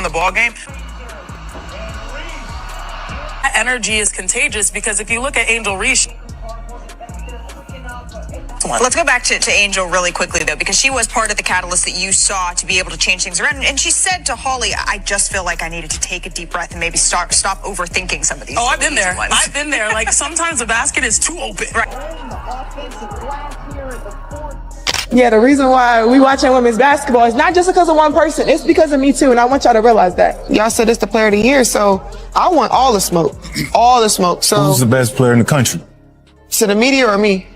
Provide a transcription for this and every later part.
the ball game. That energy is contagious because if you look at Angel Reese. Let's go back to Angel really quickly, though, because she was part of the catalyst that you saw to be able to change things around. And she said to Holly, I just feel like I needed to take a deep breath and maybe stop overthinking some of these. Oh, I've been there. Ones. I've been there. Like, sometimes the basket is too open. Right. Yeah, the reason why we watching women's basketball is not just because of one person. It's because of me, too, and I want y'all to realize that. Y'all said it's the player of the year, so I want all the smoke. All the smoke. So who's the best player in the country? To the media or me?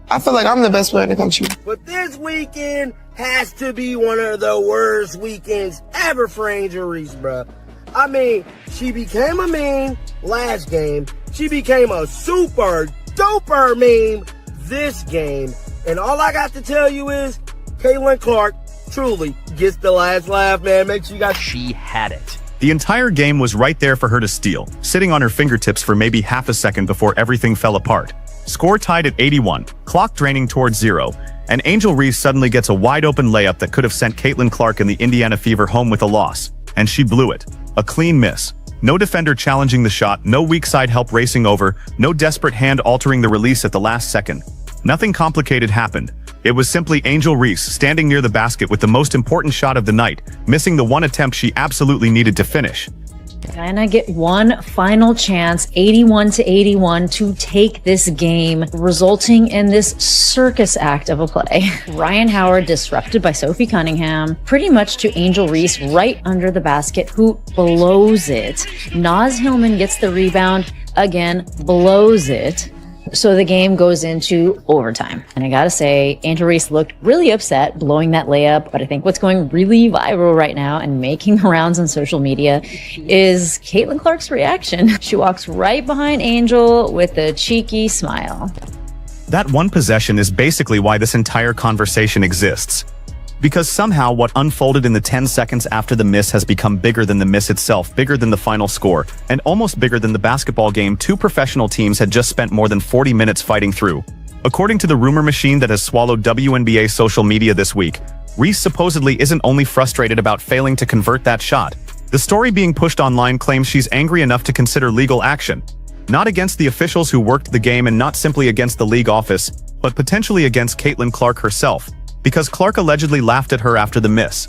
I feel like I'm the best player in the country. But this weekend has to be one of the worst weekends ever for Angel Reese, bruh. I mean, she became a meme last game. She became a super duper meme this game. And all I got to tell you is, Caitlin Clark truly gets the last laugh, man. Make sure you guys... She had it. The entire game was right there for her to steal, sitting on her fingertips for maybe half a second before everything fell apart. Score tied at 81, clock draining towards 0, and Angel Reese suddenly gets a wide-open layup that could have sent Caitlin Clark and the Indiana Fever home with a loss, and she blew it. A clean miss. No defender challenging the shot, no weak side help racing over, no desperate hand altering the release at the last second. Nothing complicated happened. It was simply Angel Reese standing near the basket with the most important shot of the night, missing the one attempt she absolutely needed to finish. And I get one final chance, 81-81, to take this game, resulting in this circus act of a play. Ryan Howard disrupted by Sophie Cunningham, pretty much to Angel Reese right under the basket, who blows it. Naz Hillman gets the rebound, again, blows it. So the game goes into overtime. And I gotta say, Angel Reese looked really upset blowing that layup, but I think what's going really viral right now and making the rounds on social media is Caitlin Clark's reaction. She walks right behind Angel with a cheeky smile. That one possession is basically why this entire conversation exists. Because somehow what unfolded in the 10 seconds after the miss has become bigger than the miss itself, bigger than the final score, and almost bigger than the basketball game two professional teams had just spent more than 40 minutes fighting through. According to the rumor machine that has swallowed WNBA social media this week, Reese supposedly isn't only frustrated about failing to convert that shot. The story being pushed online claims she's angry enough to consider legal action. Not against the officials who worked the game and not simply against the league office, but potentially against Caitlin Clark herself, because Clark allegedly laughed at her after the miss.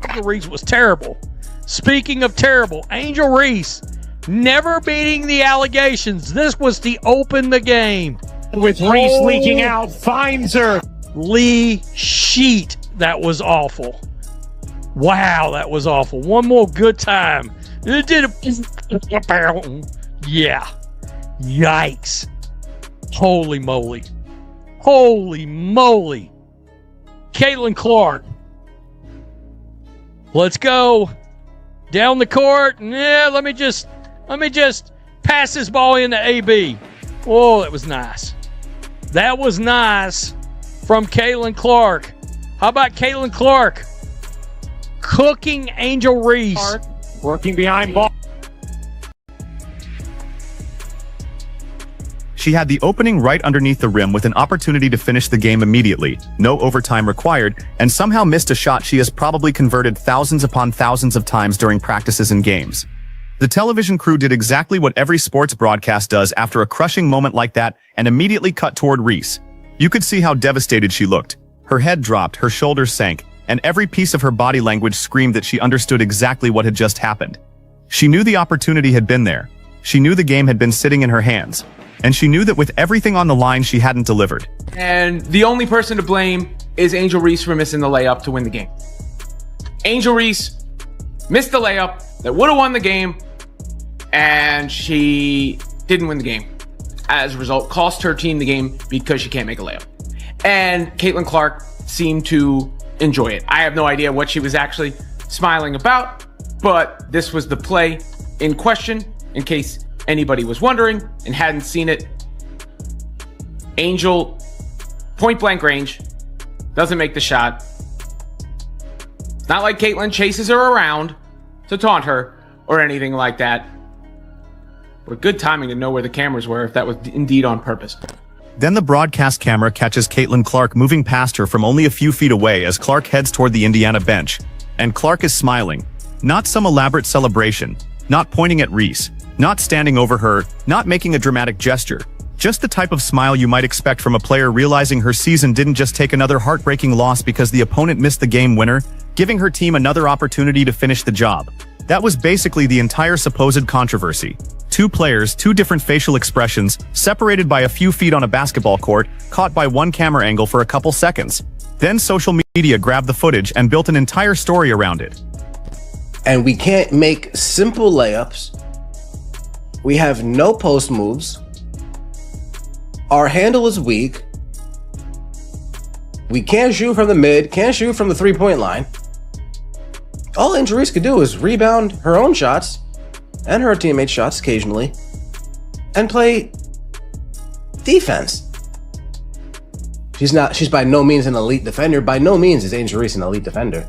Angel Reese was terrible. Speaking of terrible, Angel Reese never beating the allegations. This was to open the game. With Reese leaking out, finds her. Lee Sheet, that was awful. Wow, that was awful. One more good time. It did yeah. Yikes. Holy moly. Holy moly. Caitlin Clark. Let's go down the court. Yeah, let me just pass this ball into AB. Oh, that was nice. That was nice from Caitlin Clark. How about Caitlin Clark cooking Angel Reese? Working behind ball. She had the opening right underneath the rim with an opportunity to finish the game immediately, no overtime required, and somehow missed a shot she has probably converted thousands upon thousands of times during practices and games. The television crew did exactly what every sports broadcast does after a crushing moment like that and immediately cut toward Reese. You could see how devastated she looked. Her head dropped, her shoulders sank, and every piece of her body language screamed that she understood exactly what had just happened. She knew the opportunity had been there. She knew the game had been sitting in her hands. And she knew that with everything on the line, she hadn't delivered. And the only person to blame is Angel Reese for missing the layup to win the game. Angel Reese missed the layup that would have won the game, and she didn't win the game. As a result, cost her team the game because she can't make a layup. And Caitlin Clark seemed to enjoy it. I have no idea what she was actually smiling about, but this was the play in question, in case anybody was wondering and hadn't seen it. Angel, point blank range, doesn't make the shot. It's not like Caitlin chases her around to taunt her or anything like that. But good timing to know where the cameras were if that was indeed on purpose. Then the broadcast camera catches Caitlin Clark moving past her from only a few feet away as Clark heads toward the Indiana bench. And Clark is smiling. Not some elaborate celebration, not pointing at Reese, not standing over her, not making a dramatic gesture. Just the type of smile you might expect from a player realizing her season didn't just take another heartbreaking loss because the opponent missed the game winner, giving her team another opportunity to finish the job. That was basically the entire supposed controversy. Two players, two different facial expressions, separated by a few feet on a basketball court, caught by one camera angle for a couple seconds. Then social media grabbed the footage and built an entire story around it. And we can't make simple layups. We have no post moves. Our handle is weak. We can't shoot from the mid, can't shoot from the three-point line. All Angel Reese could do is rebound her own shots and her teammates' shots occasionally and play defense. She's by no means an elite defender. By no means is Angel Reese an elite defender.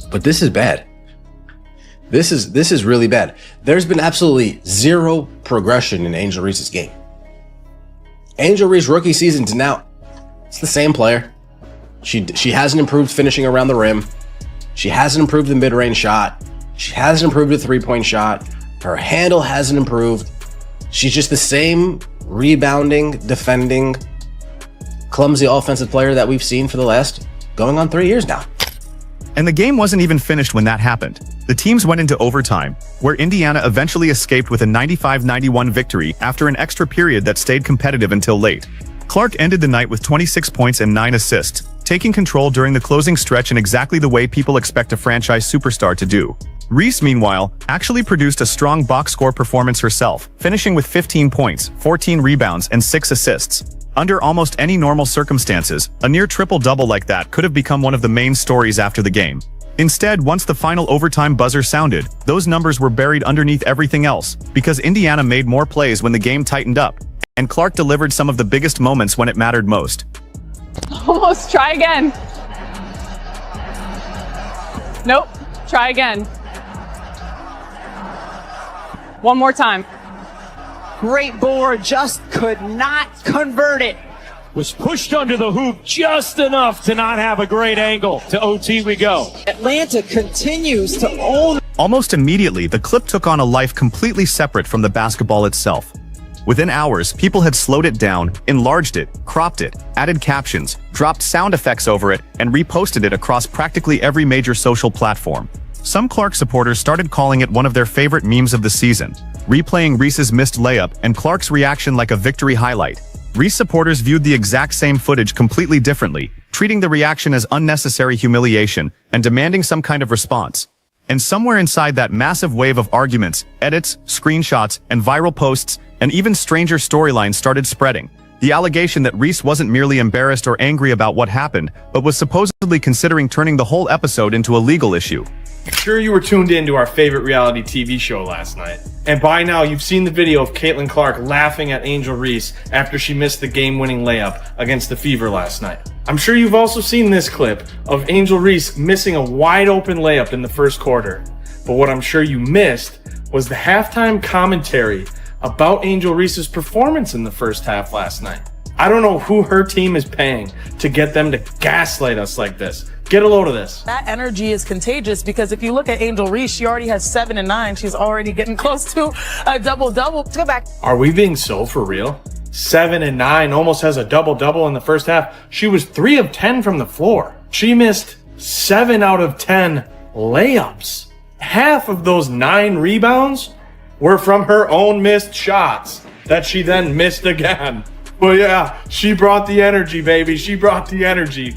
But this is bad. This is really bad. There's been absolutely zero progression in Angel Reese's game. Angel Reese rookie season to now, it's the same player. She hasn't improved finishing around the rim. She hasn't improved the mid-range shot. She hasn't improved the three-point shot. Her handle hasn't improved. She's just the same rebounding, defending, clumsy offensive player that we've seen for the last going on 3 years now. And the game wasn't even finished when that happened. The teams went into overtime, where Indiana eventually escaped with a 95-91 victory after an extra period that stayed competitive until late. Clark ended the night with 26 points and 9 assists, taking control during the closing stretch in exactly the way people expect a franchise superstar to do. Reese, meanwhile, actually produced a strong box score performance herself, finishing with 15 points, 14 rebounds, and 6 assists. Under almost any normal circumstances, a near triple-double like that could have become one of the main stories after the game. Instead, once the final overtime buzzer sounded, those numbers were buried underneath everything else, because Indiana made more plays when the game tightened up, and Clark delivered some of the biggest moments when it mattered most. Almost. Try again. Nope. Try again. One more time. Great board, just could not convert it. Was pushed under the hoop just enough to not have a great angle. To OT we go. Atlanta continues to own. Almost immediately, the clip took on a life completely separate from the basketball itself. Within hours, people had slowed it down, enlarged it, cropped it, added captions, dropped sound effects over it, and reposted it across practically every major social platform. Some Clark supporters started calling it one of their favorite memes of the season, replaying Reese's missed layup and Clark's reaction like a victory highlight. Reese supporters viewed the exact same footage completely differently, treating the reaction as unnecessary humiliation and demanding some kind of response. And somewhere inside that massive wave of arguments, edits, screenshots, and viral posts, an even stranger storyline started spreading. The allegation that Reese wasn't merely embarrassed or angry about what happened, but was supposedly considering turning the whole episode into a legal issue. I'm sure you were tuned in to our favorite reality TV show last night. And by now, you've seen the video of Caitlin Clark laughing at Angel Reese after she missed the game-winning layup against the Fever last night. I'm sure you've also seen this clip of Angel Reese missing a wide-open layup in the first quarter. But what I'm sure you missed was the halftime commentary about Angel Reese's performance in the first half last night. I don't know who her team is paying to get them to gaslight us like this. Get a load of this. That energy is contagious because if you look at Angel Reese, she already has 7 and 9. She's already getting close to a double-double. Let's go back. Are we being so for real? 7 and 9, almost has a double-double in the first half. She was 3 of 10 from the floor. She missed 7 out of 10 layups. Half of those 9 rebounds were from her own missed shots that she then missed again. Well, yeah, she brought the energy, baby. She brought the energy.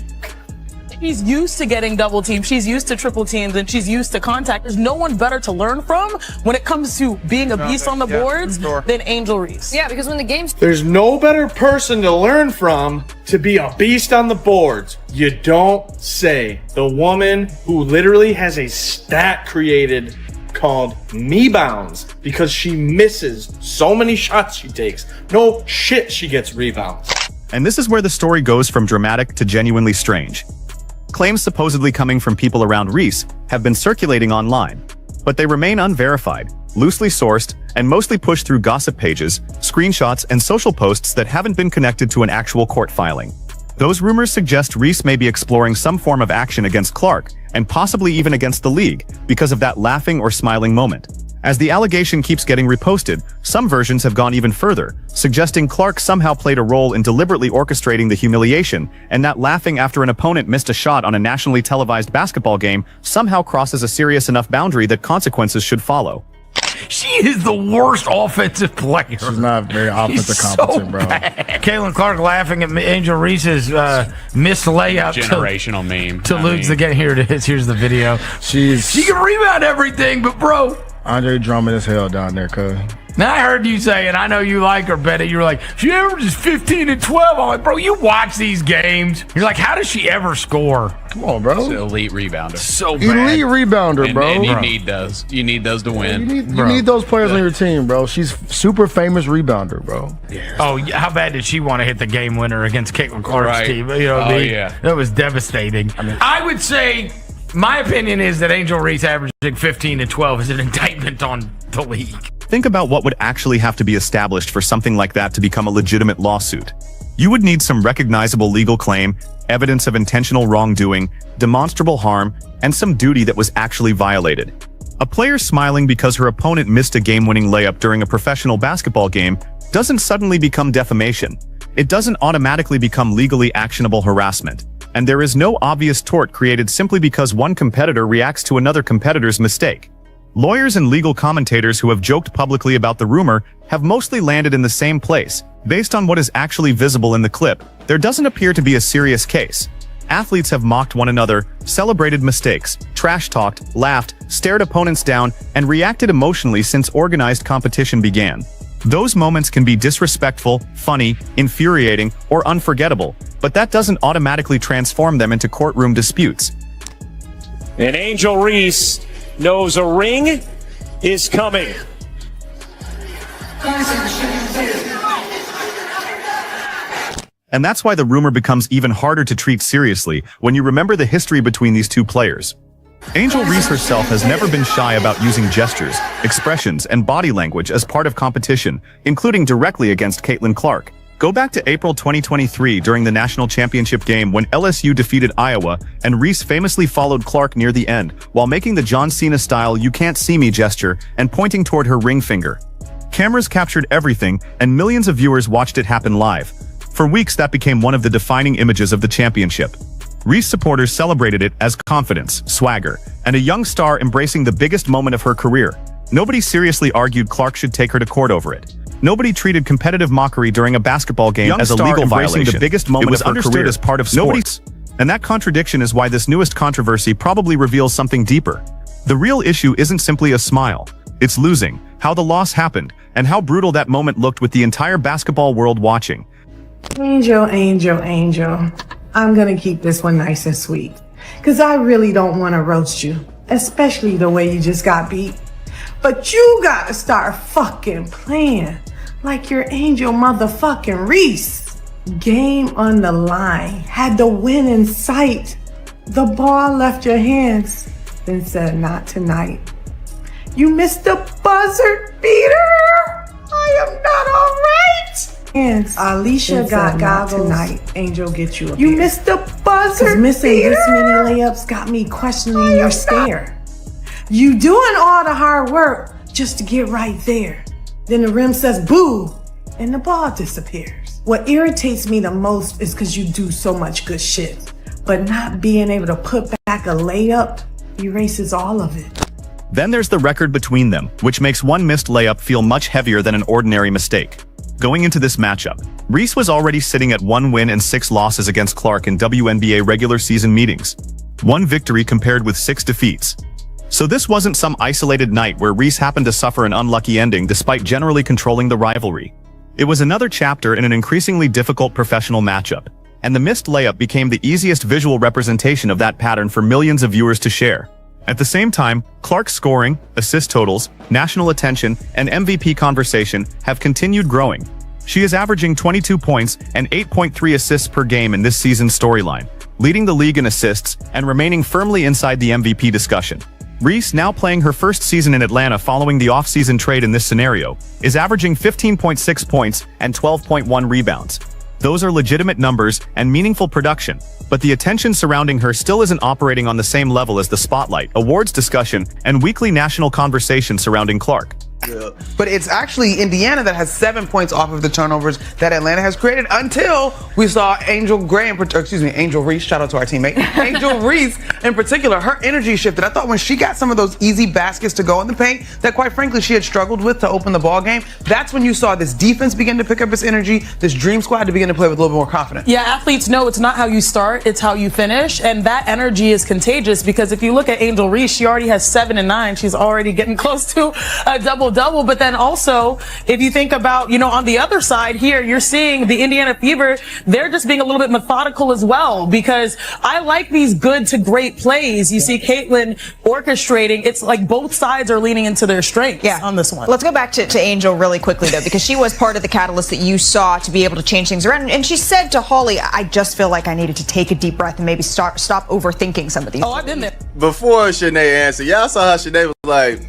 She's used to getting double teamed. She's used to triple teams, and she's used to contact. There's no one better to learn from when it comes to being a beast on the boards than Angel Reese. Yeah, because when the game's... There's no better person to learn from to be a beast on the boards. You don't say. The woman who literally has a stat created called me-bounds because she misses so many shots she takes. No shit, she gets rebounds. And this is where the story goes from dramatic to genuinely strange. Claims supposedly coming from people around Reese have been circulating online, but they remain unverified, loosely sourced, and mostly pushed through gossip pages, screenshots, and social posts that haven't been connected to an actual court filing. Those rumors suggest Reese may be exploring some form of action against Clark and possibly even against the league, because of that laughing or smiling moment. As the allegation keeps getting reposted, some versions have gone even further, suggesting Clark somehow played a role in deliberately orchestrating the humiliation, and that laughing after an opponent missed a shot on a nationally televised basketball game somehow crosses a serious enough boundary that consequences should follow. She is the worst offensive player. She's not very offensive competent, bro. Caitlin Clark laughing at Angel Reese's missed layup. Generational meme. To lose the game. Here it is. Here's the video. She can rebound everything, but bro. Andre Drummond is hell down there, cuz. Now I heard you say, and I know you like her, Betty. You were like, she averages 15 and 12. I'm like, bro, you watch these games. You're like, how does she ever score? Come on, bro. She's an elite rebounder. So bad. Elite rebounder, bro. And you need those. You need those to win. You need those players on your team, bro. She's super famous rebounder, bro. Yeah. Oh, how bad did she want to hit the game winner against Caitlin Clark's team? You know what I mean? Yeah. That was devastating. I would say, my opinion is that Angel Reese averaging 15 and 12 is an indictment on the league. Think about what would actually have to be established for something like that to become a legitimate lawsuit. You would need some recognizable legal claim, evidence of intentional wrongdoing, demonstrable harm, and some duty that was actually violated. A player smiling because her opponent missed a game-winning layup during a professional basketball game doesn't suddenly become defamation. It doesn't automatically become legally actionable harassment. And there is no obvious tort created simply because one competitor reacts to another competitor's mistake. Lawyers and legal commentators who have joked publicly about the rumor have mostly landed in the same place. Based on what is actually visible in the clip, there doesn't appear to be a serious case. Athletes have mocked one another, celebrated mistakes, trash-talked, laughed, stared opponents down, and reacted emotionally since organized competition began. Those moments can be disrespectful, funny, infuriating, or unforgettable, but that doesn't automatically transform them into courtroom disputes. And Angel Reese knows a ring is coming. And that's why the rumor becomes even harder to treat seriously when you remember the history between these two players. Angel Reese herself has never been shy about using gestures, expressions, and body language as part of competition, including directly against Caitlin Clark. Go back to April 2023 during the national championship game when LSU defeated Iowa, and Reese famously followed Clark near the end while making the John Cena-style "you can't see me" gesture and pointing toward her ring finger. Cameras captured everything, and millions of viewers watched it happen live. For weeks, that became one of the defining images of the championship. Reese supporters celebrated it as confidence, swagger, and a young star embracing the biggest moment of her career. Nobody seriously argued Clark should take her to court over it. Nobody treated competitive mockery during a basketball game as a legal violation. The biggest moment of her career as part of sports. And that contradiction is why this newest controversy probably reveals something deeper. The real issue isn't simply a smile. It's losing, how the loss happened, and how brutal that moment looked with the entire basketball world watching. Angel, Angel, Angel. I'm gonna keep this one nice and sweet. Cause I really don't wanna roast you. Especially the way you just got beat. But you gotta start fucking playing like your Angel motherfucking Reese. Game on the line. Had the win in sight. The ball left your hands. Then said, not tonight. You missed the buzzer beater. I am not alright. Alicia got goggles. Tonight, Angel, get you a You missed the buzzer. Cause missing this many layups got me questioning your stare. You doing all the hard work just to get right there. Then the rim says boo, and the ball disappears. What irritates me the most is cause you do so much good shit, but not being able to put back a layup erases all of it. Then there's the record between them, which makes one missed layup feel much heavier than an ordinary mistake. Going into this matchup, Reese was already sitting at 1 win and 6 losses against Clark in WNBA regular season meetings. 1 victory compared with 6 defeats. So this wasn't some isolated night where Reese happened to suffer an unlucky ending despite generally controlling the rivalry. It was another chapter in an increasingly difficult professional matchup, and the missed layup became the easiest visual representation of that pattern for millions of viewers to share. At the same time, Clark's scoring, assist totals, national attention, and MVP conversation have continued growing. She is averaging 22 points and 8.3 assists per game in this season's storyline, leading the league in assists and remaining firmly inside the MVP discussion. Reese, now playing her first season in Atlanta following the offseason trade in this scenario, is averaging 15.6 points and 12.1 rebounds. Those are legitimate numbers and meaningful production, but the attention surrounding her still isn't operating on the same level as the spotlight, awards discussion, and weekly national conversation surrounding Clark. But it's actually Indiana that has 7 points off of the turnovers that Atlanta has created until we saw Angel Reese, shout out to our teammate, Angel Reese in particular, her energy shifted. I thought when she got some of those easy baskets to go in the paint that quite frankly she had struggled with to open the ball game, that's when you saw this defense begin to pick up its energy, this dream squad to begin to play with a little bit more confidence. Yeah, athletes know it's not how you start, it's how you finish, and that energy is contagious because if you look at Angel Reese, she already has 7 and 9. She's already getting close to a double-double. But then also, if you think about, on the other side here, you're seeing the Indiana Fever, they're just being a little bit methodical as well because I like these good to great plays. You see Caitlin orchestrating. It's like both sides are leaning into their strengths on this one. Let's go back to Angel really quickly, though, because she was part of the catalyst that you saw to be able to change things around. And she said to Holly, I just feel like I needed to take a deep breath and maybe stop overthinking some of these. Oh, I've been there. Before Shanae answered, y'all saw how Shanae was like...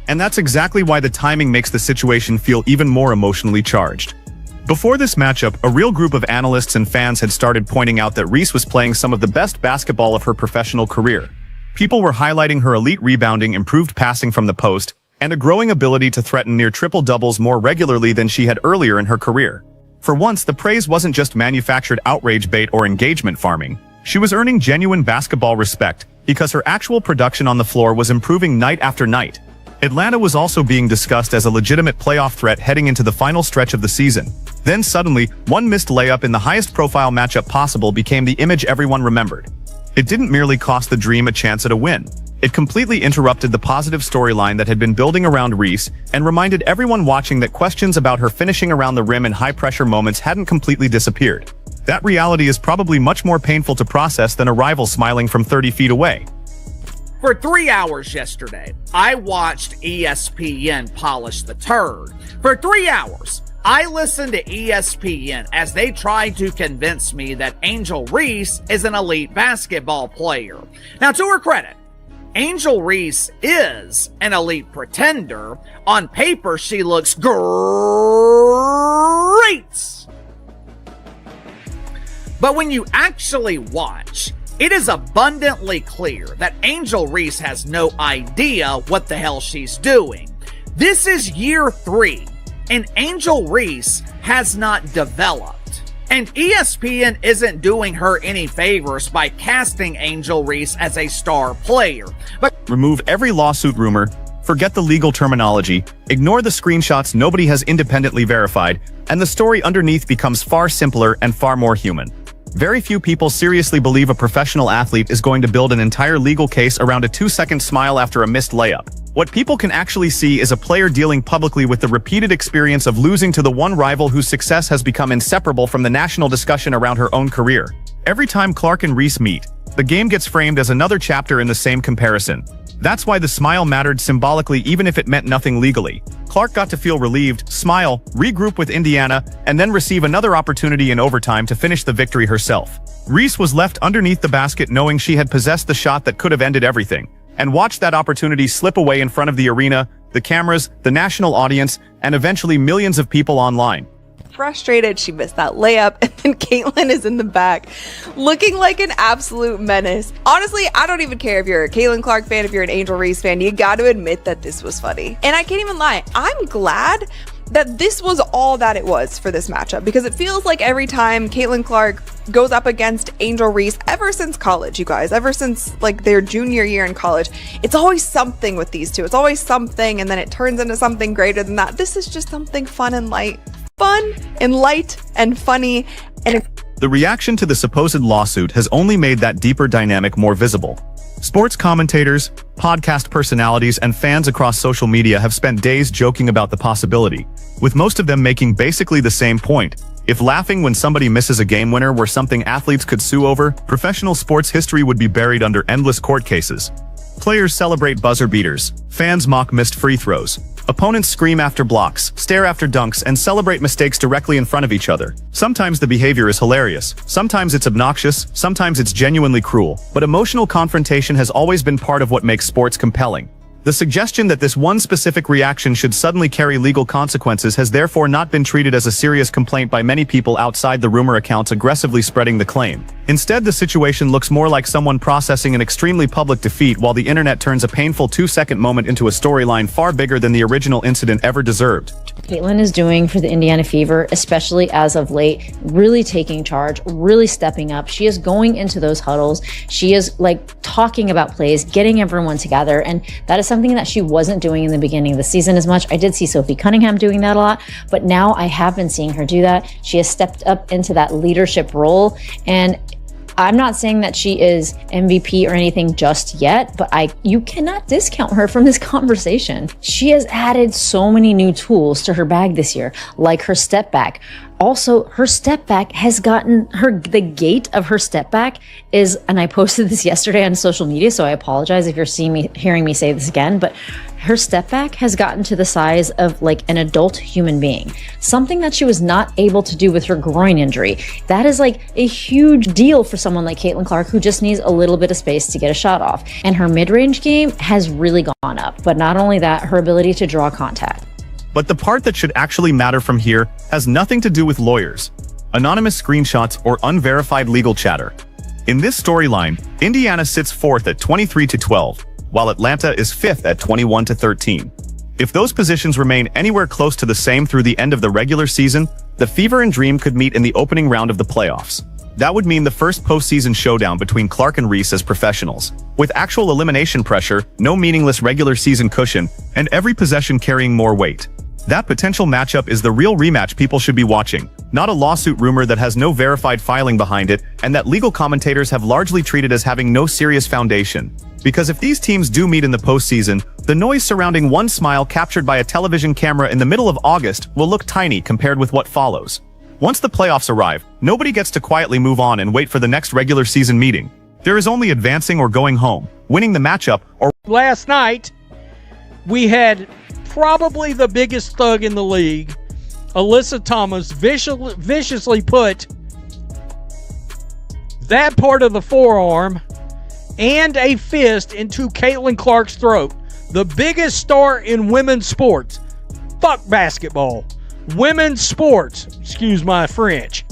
And that's exactly why the timing makes the situation feel even more emotionally charged. Before this matchup, a real group of analysts and fans had started pointing out that Reese was playing some of the best basketball of her professional career. People were highlighting her elite rebounding, improved passing from the post, and a growing ability to threaten near triple-doubles more regularly than she had earlier in her career. For once, the praise wasn't just manufactured outrage bait or engagement farming. She was earning genuine basketball respect because her actual production on the floor was improving night after night. Atlanta was also being discussed as a legitimate playoff threat heading into the final stretch of the season. Then suddenly, one missed layup in the highest profile matchup possible became the image everyone remembered. It didn't merely cost the Dream a chance at a win. It completely interrupted the positive storyline that had been building around Reese and reminded everyone watching that questions about her finishing around the rim in high-pressure moments hadn't completely disappeared. That reality is probably much more painful to process than a rival smiling from 30 feet away. For 3 hours yesterday, I watched ESPN polish the turd. For 3 hours, I listened to ESPN as they tried to convince me that Angel Reese is an elite basketball player. Now, to her credit, Angel Reese is an elite pretender. On paper, she looks great. But when you actually watch, it is abundantly clear that Angel Reese has no idea what the hell she's doing. This is year 3, and Angel Reese has not developed. And ESPN isn't doing her any favors by casting Angel Reese as a star player. But remove every lawsuit rumor, forget the legal terminology, ignore the screenshots nobody has independently verified, and the story underneath becomes far simpler and far more human. Very few people seriously believe a professional athlete is going to build an entire legal case around a 2-second smile after a missed layup. What people can actually see is a player dealing publicly with the repeated experience of losing to the one rival whose success has become inseparable from the national discussion around her own career. Every time Clark and Reese meet, the game gets framed as another chapter in the same comparison. That's why the smile mattered symbolically even if it meant nothing legally. Clark got to feel relieved, smile, regroup with Indiana, and then receive another opportunity in overtime to finish the victory herself. Reese was left underneath the basket knowing she had possessed the shot that could have ended everything, and watched that opportunity slip away in front of the arena, the cameras, the national audience, and eventually millions of people online. Frustrated, she missed that layup, and then Caitlin is in the back looking like an absolute menace. Honestly, I don't even care if you're a Caitlin Clark fan, if you're an Angel Reese fan, you got to admit that this was funny. And I can't even lie, I'm glad that this was all that it was for this matchup, because it feels like every time Caitlin Clark goes up against Angel Reese, ever since college, you guys, ever since like their junior year in college, it's always something with these two. It's always something, and then it turns into something greater than that. This is just something fun and light and funny. And the reaction to the supposed lawsuit has only made that deeper dynamic more visible. Sports commentators, podcast personalities, and fans across social media have spent days joking about the possibility, with most of them making basically the same point. If laughing when somebody misses a game winner were something athletes could sue over, professional sports history would be buried under endless court cases. Players celebrate buzzer beaters, fans mock missed free throws, opponents scream after blocks, stare after dunks, and celebrate mistakes directly in front of each other. Sometimes the behavior is hilarious, sometimes it's obnoxious, sometimes it's genuinely cruel, but emotional confrontation has always been part of what makes sports compelling. The suggestion that this one specific reaction should suddenly carry legal consequences has therefore not been treated as a serious complaint by many people outside the rumor accounts aggressively spreading the claim. Instead, the situation looks more like someone processing an extremely public defeat while the internet turns a painful 2-second moment into a storyline far bigger than the original incident ever deserved. Caitlin is doing for the Indiana Fever, especially as of late, really taking charge, really stepping up. She is going into those huddles. She is like talking about plays, getting everyone together. And that is something that she wasn't doing in the beginning of the season as much. I did see Sophie Cunningham doing that a lot, but now I have been seeing her do that. She has stepped up into that leadership role. And I'm not saying that she is MVP or anything just yet, but you cannot discount her from this conversation. She has added so many new tools to her bag this year, like her step back. Also, her step back has gotten the gait of her step back is, and I posted this yesterday on social media, so I apologize if you're hearing me say this again, but her step back has gotten to the size of like an adult human being, something that she was not able to do with her groin injury. That is like a huge deal for someone like Caitlin Clark, who just needs a little bit of space to get a shot off. And her mid-range game has really gone up. But not only that, her ability to draw contact. But the part that should actually matter from here has nothing to do with lawyers, anonymous screenshots, or unverified legal chatter. In this storyline, Indiana sits 4th at 23-12, while Atlanta is 5th at 21-13. If those positions remain anywhere close to the same through the end of the regular season, the Fever and Dream could meet in the opening round of the playoffs. That would mean the first postseason showdown between Clark and Reese as professionals, with actual elimination pressure, no meaningless regular season cushion, and every possession carrying more weight. That potential matchup is the real rematch people should be watching, not a lawsuit rumor that has no verified filing behind it and that legal commentators have largely treated as having no serious foundation. Because if these teams do meet in the postseason, the noise surrounding one smile captured by a television camera in the middle of August will look tiny compared with what follows. Once the playoffs arrive, nobody gets to quietly move on and wait for the next regular season meeting. There is only advancing or going home, winning the matchup, or... Last night, we had probably the biggest thug in the league, Alyssa Thomas, viciously put that part of the forearm and a fist into Caitlin Clark's throat. The biggest star in women's sports. Fuck basketball. Women's sports. Excuse my French.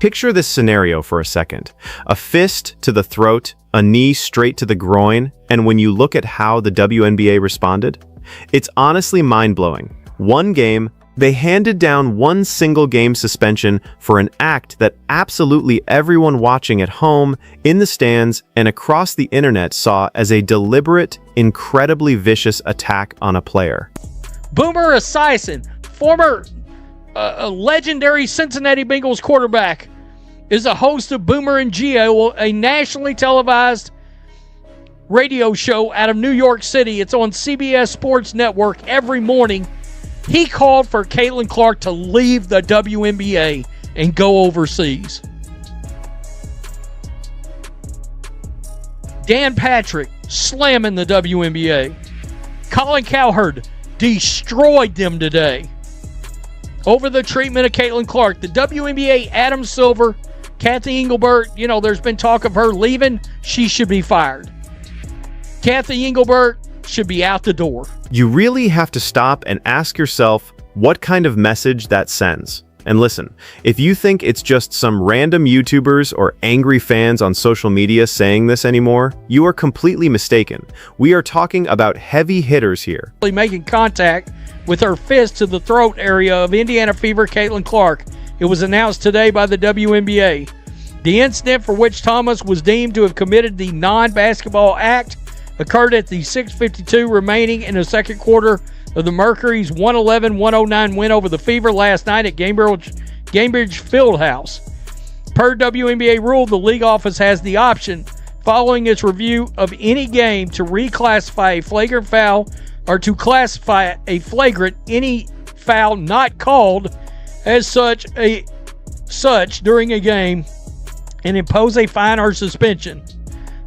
Picture this scenario for a second. A fist to the throat, a knee straight to the groin, and when you look at how the WNBA responded, it's honestly mind-blowing. One game, they handed down one single game suspension for an act that absolutely everyone watching at home, in the stands, and across the internet saw as a deliberate, incredibly vicious attack on a player. Boomer Esiason, former legendary Cincinnati Bengals quarterback, is a host of Boomer and Geo, a nationally televised radio show out of New York City. It's on CBS Sports Network every morning. He called for Caitlin Clark to leave the WNBA and go overseas. Dan Patrick slamming the WNBA. Colin Cowherd destroyed them today over the treatment of Caitlin Clark. The WNBA, Adam Silver, Kathy Engelbert, there's been talk of her leaving. She should be fired. Kathy Engelbert should be out the door. You really have to stop and ask yourself what kind of message that sends. And listen, if you think it's just some random YouTubers or angry fans on social media saying this anymore, you are completely mistaken. We are talking about heavy hitters here. Making contact with her fist to the throat area of Indiana Fever Caitlin Clark. It was announced today by the WNBA. The incident for which Thomas was deemed to have committed the non-basketball act occurred at the 6:52 remaining in the second quarter of the Mercury's 111-109 win over the Fever last night at Gamebridge Fieldhouse. Per WNBA rule, the league office has the option, following its review of any game, to reclassify a flagrant foul or to classify a flagrant any foul not called as such during a game and impose a fine or suspension.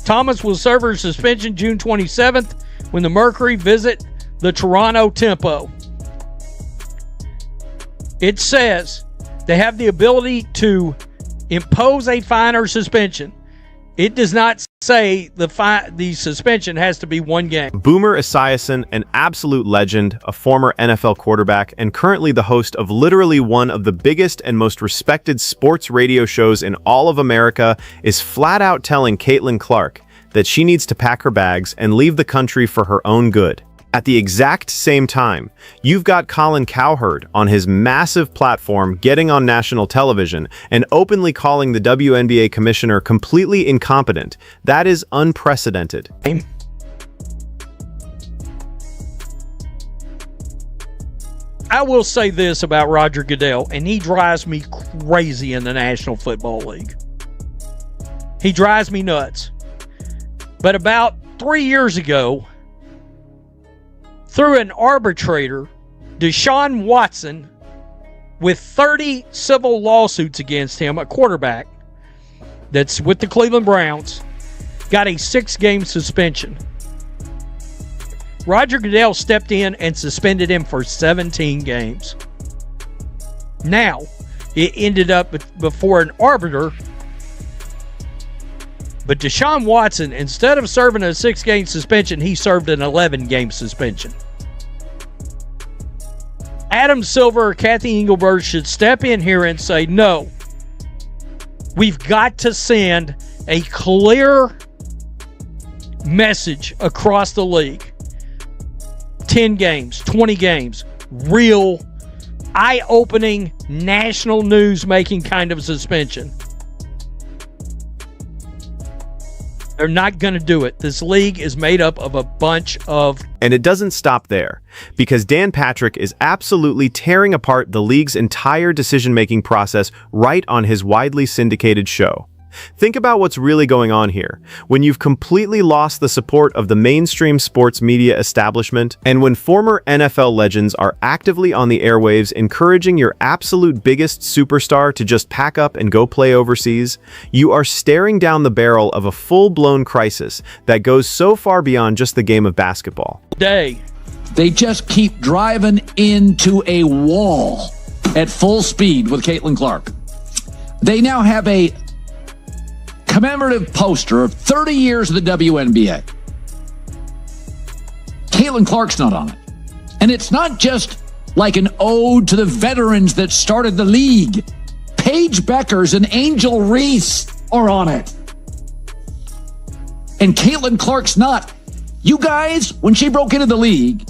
Thomas will serve her suspension June 27th when the Mercury visit the Toronto Tempo. It says they have the ability to impose a fine or suspension. It does not say the suspension has to be one game. Boomer Esiason, an absolute legend, a former NFL quarterback, and currently the host of literally one of the biggest and most respected sports radio shows in all of America, is flat out telling Caitlin Clark that she needs to pack her bags and leave the country for her own good. At the exact same time, you've got Colin Cowherd on his massive platform getting on national television and openly calling the WNBA commissioner completely incompetent. That is unprecedented. I will say this about Roger Goodell, and he drives me crazy in the National Football League. He drives me nuts. But about 3 years ago, through an arbitrator, Deshaun Watson, with 30 civil lawsuits against him, a quarterback that's with the Cleveland Browns, got a 6-game suspension. Roger Goodell stepped in and suspended him for 17 games. Now, it ended up before an arbiter, but Deshaun Watson, instead of serving a 6-game suspension, he served an 11-game suspension. Adam Silver or Kathy Engelbert should step in here and say, no, we've got to send a clear message across the league. 10 games, 20 games, real, eye-opening, national news-making kind of suspension. They're not going to do it. This league is made up of a bunch of... And it doesn't stop there, because Dan Patrick is absolutely tearing apart the league's entire decision-making process right on his widely syndicated show. Think about what's really going on here. When you've completely lost the support of the mainstream sports media establishment, and when former NFL legends are actively on the airwaves encouraging your absolute biggest superstar to just pack up and go play overseas, you are staring down the barrel of a full-blown crisis that goes so far beyond just the game of basketball. They just keep driving into a wall at full speed with Caitlin Clark. They now have a commemorative poster of 30 years of the WNBA. Caitlin Clark's not on it. And it's not just like an ode to the veterans that started the league. Paige Beckers and Angel Reese are on it. And Caitlin Clark's not. You guys, when she broke into the league,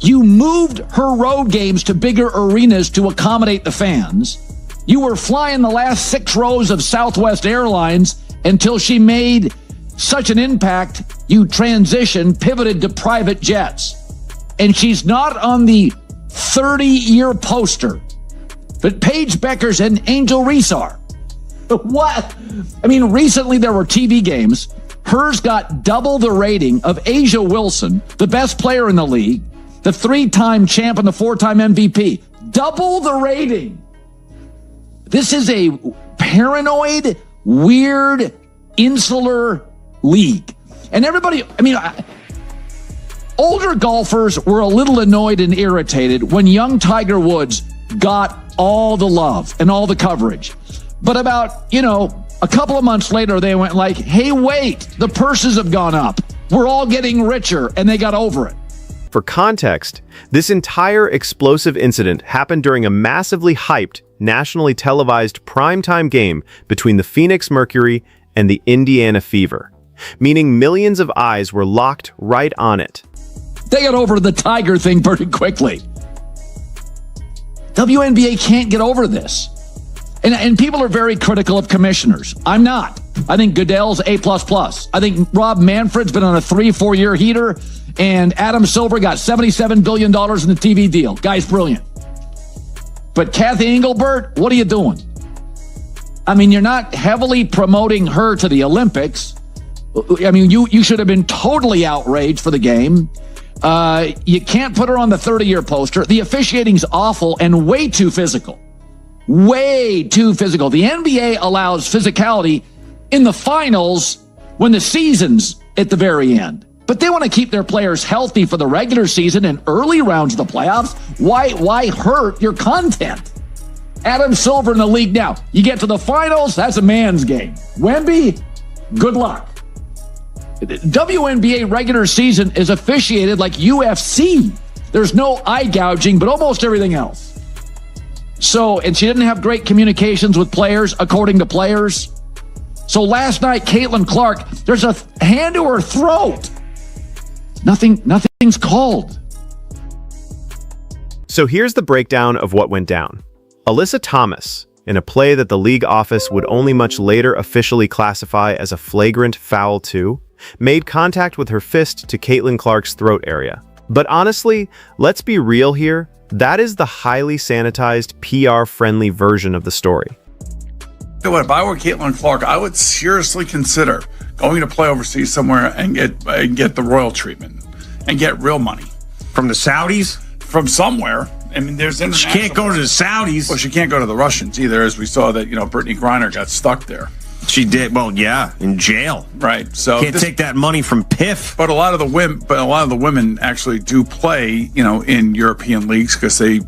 you moved her road games to bigger arenas to accommodate the fans. You were flying the last 6 rows of Southwest Airlines until she made such an impact, you pivoted to private jets. And she's not on the 30-year poster. But Paige Beckers and Angel Reese are. What? I mean, recently there were TV games. Hers got double the rating of Asia Wilson, the best player in the league, the 3-time champ and the 4-time MVP. Double the rating. This is a paranoid, weird, insular league. And everybody, older golfers were a little annoyed and irritated when young Tiger Woods got all the love and all the coverage. But about, a couple of months later, they went like, hey, wait, the purses have gone up. We're all getting richer, and they got over it. For context, this entire explosive incident happened during a massively hyped, nationally televised primetime game between the Phoenix Mercury and the Indiana Fever, meaning millions of eyes were locked right on it. They got over the Tiger thing pretty quickly. WNBA can't get over this. And people are very critical of commissioners. I'm not. I think Goodell's A++. I think Rob Manfred's been on a 3-4 year heater, and Adam Silver got $77 billion in the TV deal. Guy's brilliant. But Kathy Engelbert, what are you doing? You're not heavily promoting her to the Olympics. You should have been totally outraged for the game. You can't put her on the 30-year poster. The officiating's awful and way too physical. Way too physical. The NBA allows physicality in the finals when the season's at the very end. But they want to keep their players healthy for the regular season and early rounds of the playoffs. Why hurt your content? Adam Silver in the league now. You get to the finals, that's a man's game. Wemby, Good luck. WNBA regular season is officiated like UFC. There's no eye gouging, but almost everything else. So, and she didn't have great communications with players, according to players. So last night, Caitlin Clark, there's a hand to her throat. Nothing's called. So here's the breakdown of what went down. Alyssa Thomas, in a play that the league office would only much later officially classify as a flagrant foul 2, made contact with her fist to Caitlin Clark's throat area. But honestly, let's be real here, that is the highly sanitized, PR-friendly version of the story. If I were Caitlin Clark, I would seriously consider going to play overseas somewhere and get the royal treatment and get real money. From the Saudis? From somewhere. I mean, there's She can't go to the Saudis. Well, she can't go to the Russians either, as we saw that, Brittany Griner got stuck there. She did. Well, yeah, in jail. Right. So can't take that money from PIF. But a lot of the women actually do play, in European leagues because they.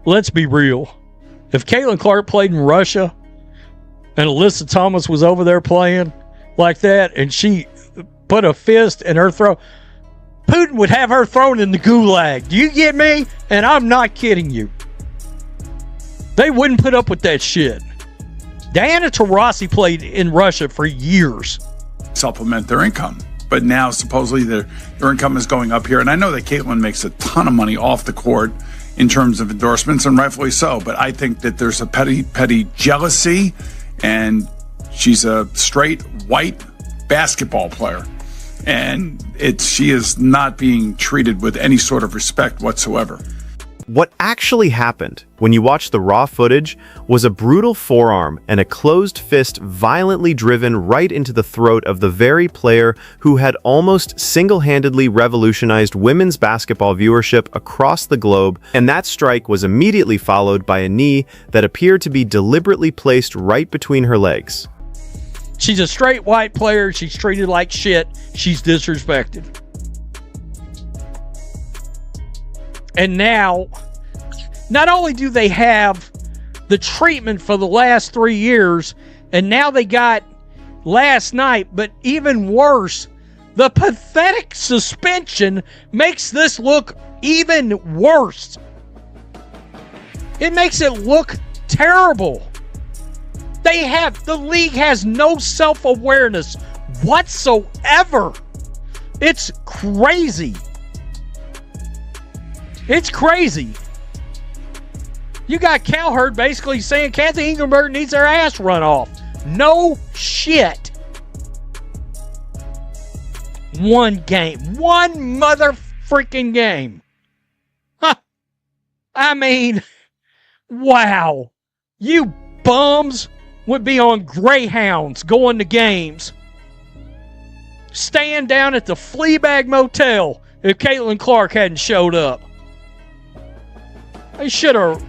Let's be real. If Caitlin Clark played in Russia and Alyssa Thomas was over there playing like that and she put a fist in her throat, Putin would have her thrown in the gulag. Do you get me? And I'm not kidding you. They wouldn't put up with that shit. Diana Taurasi played in Russia for years. Supplement their income. But now supposedly their income is going up here. And I know that Caitlin makes a ton of money off the court in terms of endorsements, and rightfully so. But I think that there's a petty jealousy, and she's a straight white basketball player. And she is not being treated with any sort of respect whatsoever. What actually happened, when you watch the raw footage, was a brutal forearm and a closed fist violently driven right into the throat of the very player who had almost single-handedly revolutionized women's basketball viewership across the globe, and that strike was immediately followed by a knee that appeared to be deliberately placed right between her legs. She's a straight white player. She's treated like shit. She's disrespected. And now, not only do they have the treatment for the last 3 years, and now they got last night, but even worse, the pathetic suspension makes this look even worse. It makes it look terrible. The league has no self-awareness whatsoever. It's crazy. It's crazy. You got Cowherd basically saying Kathy Engelberg needs her ass run off. No shit. One game. One mother freaking game. Huh. I mean, wow. You bums would be on Greyhounds going to games. Staying down at the Fleabag Motel if Caitlin Clark hadn't showed up. They should have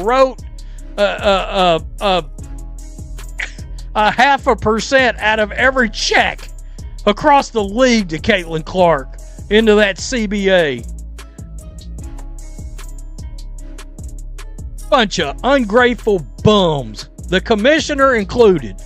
wrote a 0.5% out of every check across the league to Caitlin Clark into that CBA. Bunch of ungrateful bums, the commissioner included.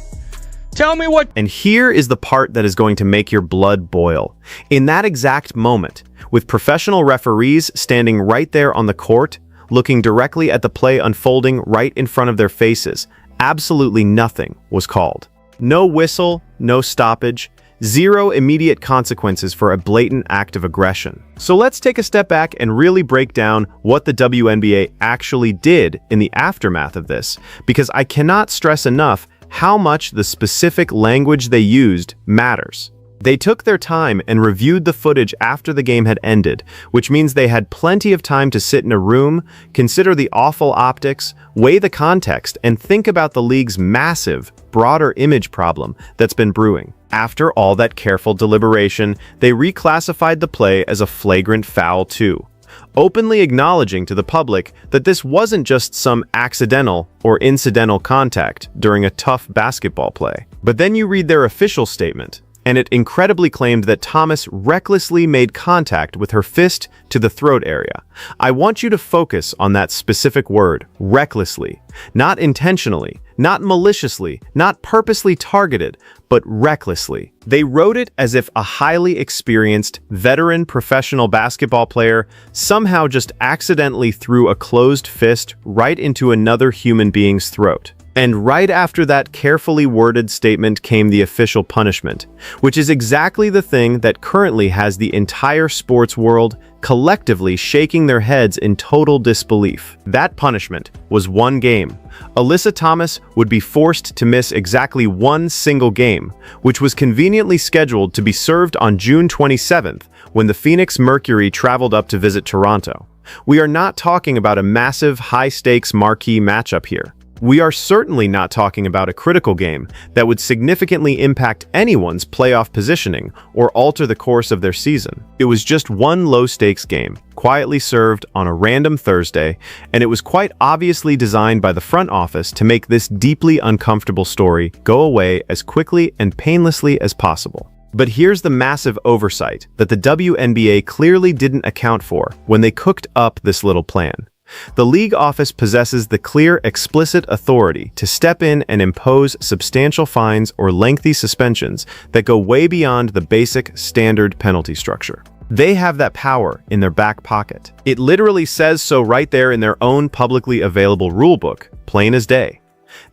Tell me what. And here is the part that is going to make your blood boil. In that exact moment, with professional referees standing right there on the court, looking directly at the play unfolding right in front of their faces, absolutely nothing was called. No whistle, no stoppage, zero immediate consequences for a blatant act of aggression. So let's take a step back and really break down what the WNBA actually did in the aftermath of this, because I cannot stress enough how much the specific language they used matters. They took their time and reviewed the footage after the game had ended, which means they had plenty of time to sit in a room, consider the awful optics, weigh the context, and think about the league's massive, broader image problem that's been brewing. After all that careful deliberation, they reclassified the play as a flagrant foul 2, openly acknowledging to the public that this wasn't just some accidental or incidental contact during a tough basketball play. But then you read their official statement, and it incredibly claimed that Thomas recklessly made contact with her fist to the throat area. I want you to focus on that specific word, recklessly. Not intentionally, not maliciously, not purposely targeted, but recklessly. They wrote it as if a highly experienced, veteran professional basketball player somehow just accidentally threw a closed fist right into another human being's throat. And right after that carefully worded statement came the official punishment, which is exactly the thing that currently has the entire sports world collectively shaking their heads in total disbelief. That punishment was 1 game. Alyssa Thomas would be forced to miss exactly 1 single game, which was conveniently scheduled to be served on June 27th when the Phoenix Mercury traveled up to visit Toronto. We are not talking about a massive, high-stakes marquee matchup here. We are certainly not talking about a critical game that would significantly impact anyone's playoff positioning or alter the course of their season. It was just 1 low-stakes game, quietly served on a random Thursday, and it was quite obviously designed by the front office to make this deeply uncomfortable story go away as quickly and painlessly as possible. But here's the massive oversight that the WNBA clearly didn't account for when they cooked up this little plan. The league office possesses the clear, explicit authority to step in and impose substantial fines or lengthy suspensions that go way beyond the basic, standard penalty structure. They have that power in their back pocket. It literally says so right there in their own publicly available rulebook, plain as day.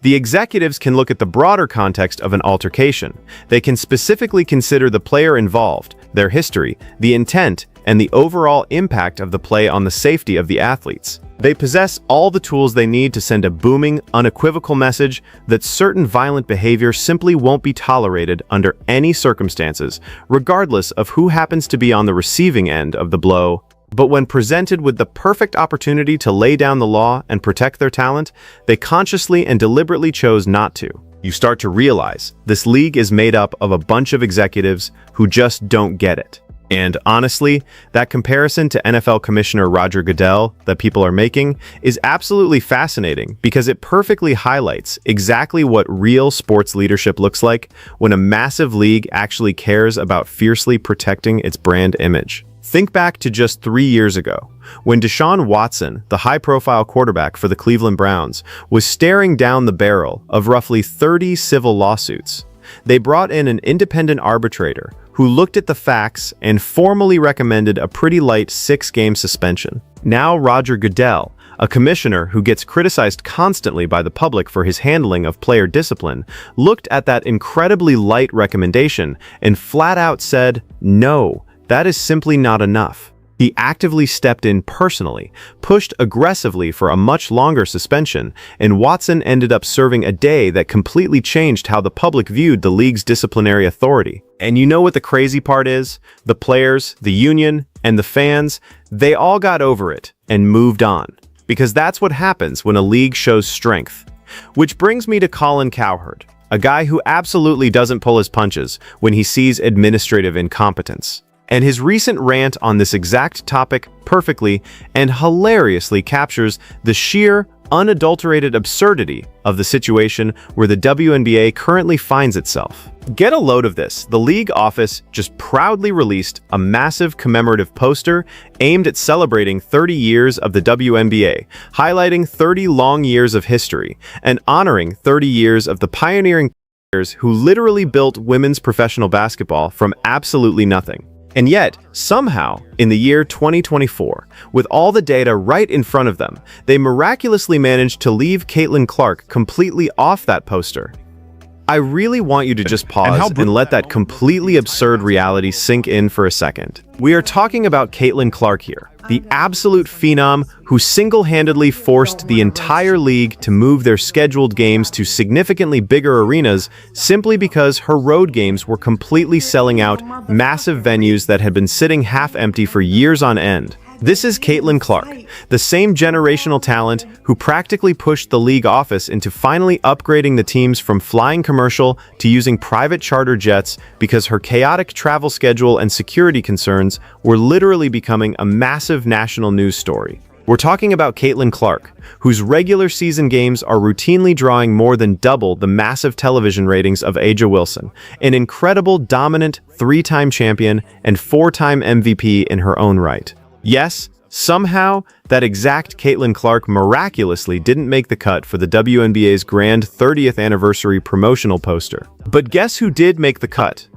The executives can look at the broader context of an altercation. They can specifically consider the player involved, their history, the intent, and the overall impact of the play on the safety of the athletes. They possess all the tools they need to send a booming, unequivocal message that certain violent behavior simply won't be tolerated under any circumstances, regardless of who happens to be on the receiving end of the blow. But when presented with the perfect opportunity to lay down the law and protect their talent, they consciously and deliberately chose not to. You start to realize this league is made up of a bunch of executives who just don't get it. And honestly, that comparison to NFL Commissioner Roger Goodell that people are making is absolutely fascinating because it perfectly highlights exactly what real sports leadership looks like when a massive league actually cares about fiercely protecting its brand image. Think back to just 3 years ago, when Deshaun Watson, the high-profile quarterback for the Cleveland Browns, was staring down the barrel of roughly 30 civil lawsuits. They brought in an independent arbitrator who looked at the facts and formally recommended a pretty light 6-game suspension. Now Roger Goodell, a commissioner who gets criticized constantly by the public for his handling of player discipline, looked at that incredibly light recommendation and flat out said, "No, that is simply not enough." He actively stepped in personally, pushed aggressively for a much longer suspension, and Watson ended up serving a day that completely changed how the public viewed the league's disciplinary authority. And you know what the crazy part is? The players, the union, and the fans, they all got over it and moved on. Because that's what happens when a league shows strength. Which brings me to Colin Cowherd, a guy who absolutely doesn't pull his punches when he sees administrative incompetence. And his recent rant on this exact topic perfectly and hilariously captures the sheer, unadulterated absurdity of the situation where the WNBA currently finds itself. Get a load of this. The league office just proudly released a massive commemorative poster aimed at celebrating 30 years of the WNBA, highlighting 30 long years of history and honoring 30 years of the pioneering players who literally built women's professional basketball from absolutely nothing. And yet, somehow, in the year 2024, with all the data right in front of them, they miraculously managed to leave Caitlin Clark completely off that poster. I really want you to just pause and let that completely absurd reality sink in for a second. We are talking about Caitlin Clark here, the absolute phenom who single-handedly forced the entire league to move their scheduled games to significantly bigger arenas simply because her road games were completely selling out massive venues that had been sitting half empty for years on end. This is Caitlin Clark, the same generational talent who practically pushed the league office into finally upgrading the teams from flying commercial to using private charter jets because her chaotic travel schedule and security concerns were literally becoming a massive national news story. We're talking about Caitlin Clark, whose regular season games are routinely drawing more than double the massive television ratings of A'ja Wilson, an incredible, dominant, 3-time champion and 4-time MVP in her own right. Yes, somehow, that exact Caitlin Clark miraculously didn't make the cut for the WNBA's grand 30th anniversary promotional poster. But guess who did make the cut?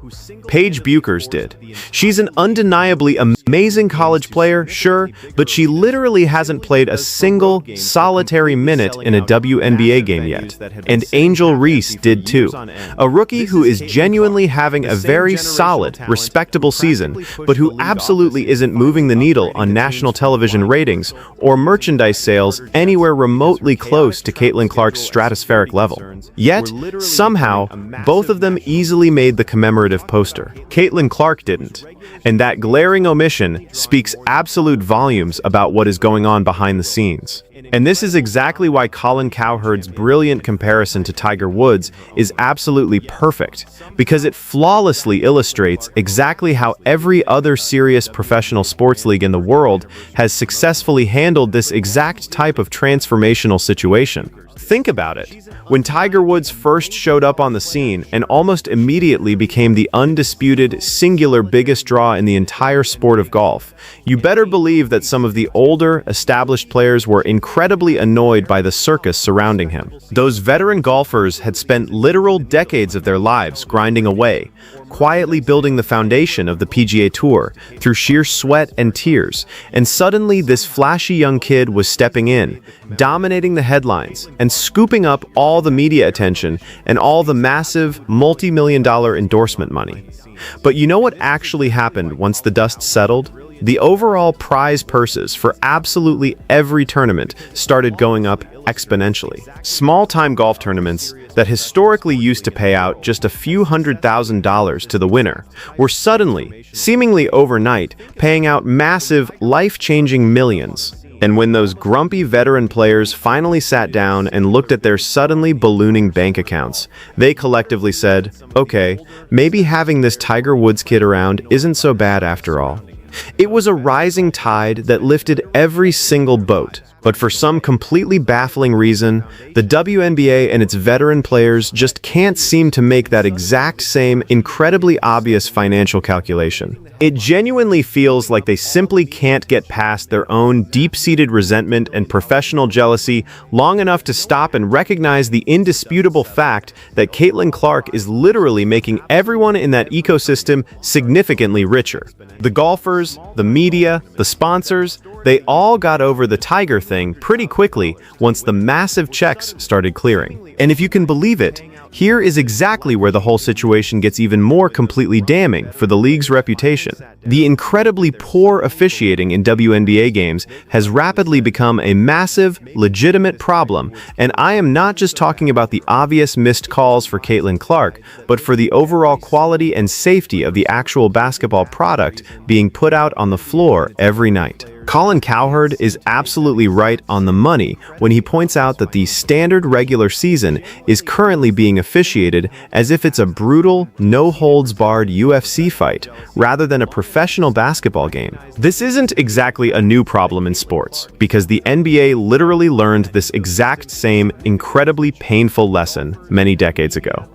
Paige Buchers did. She's an undeniably amazing college player, sure, but she literally hasn't played a single solitary minute in a WNBA game yet. And Angel Reese did too. A rookie who is genuinely having a very solid, respectable season, but who absolutely isn't moving the needle on national television ratings or merchandise sales anywhere remotely close to Caitlin Clark's stratospheric level. Yet, somehow, both of them easily made the commemorative poster. Caitlin Clark didn't. And that glaring omission speaks absolute volumes about what is going on behind the scenes. And this is exactly why Colin Cowherd's brilliant comparison to Tiger Woods is absolutely perfect, because it flawlessly illustrates exactly how every other serious professional sports league in the world has successfully handled this exact type of transformational situation. Think about it. When Tiger Woods first showed up on the scene and almost immediately became the undisputed, singular biggest draw in the entire sport of golf, you better believe that some of the older, established players were incredibly annoyed by the circus surrounding him. Those veteran golfers had spent literal decades of their lives grinding away, quietly building the foundation of the PGA Tour through sheer sweat and tears, and suddenly this flashy young kid was stepping in, dominating the headlines, and scooping up all the media attention and all the massive, multi-million-dollar endorsement money. But you know what actually happened once the dust settled? The overall prize purses for absolutely every tournament started going up exponentially. Small-time golf tournaments that historically used to pay out just a few $100,000 to the winner were suddenly, seemingly overnight, paying out massive, life-changing millions. And when those grumpy veteran players finally sat down and looked at their suddenly ballooning bank accounts, they collectively said, okay, maybe having this Tiger Woods kid around isn't so bad after all. It was a rising tide that lifted every single boat, but for some completely baffling reason, the WNBA and its veteran players just can't seem to make that exact same incredibly obvious financial calculation. It genuinely feels like they simply can't get past their own deep-seated resentment and professional jealousy long enough to stop and recognize the indisputable fact that Caitlin Clark is literally making everyone in that ecosystem significantly richer. The golfers, the media, the sponsors, they all got over the Tiger thing pretty quickly once the massive checks started clearing. And if you can believe it, here is exactly where the whole situation gets even more completely damning for the league's reputation. The incredibly poor officiating in WNBA games has rapidly become a massive, legitimate problem, and I am not just talking about the obvious missed calls for Caitlin Clark, but for the overall quality and safety of the actual basketball product being put out on the floor every night. Colin Cowherd is absolutely right on the money when he points out that the standard regular season is currently being officiated as if it's a brutal, no-holds-barred UFC fight rather than a professional basketball game. This isn't exactly a new problem in sports, because the NBA literally learned this exact same incredibly painful lesson many decades ago.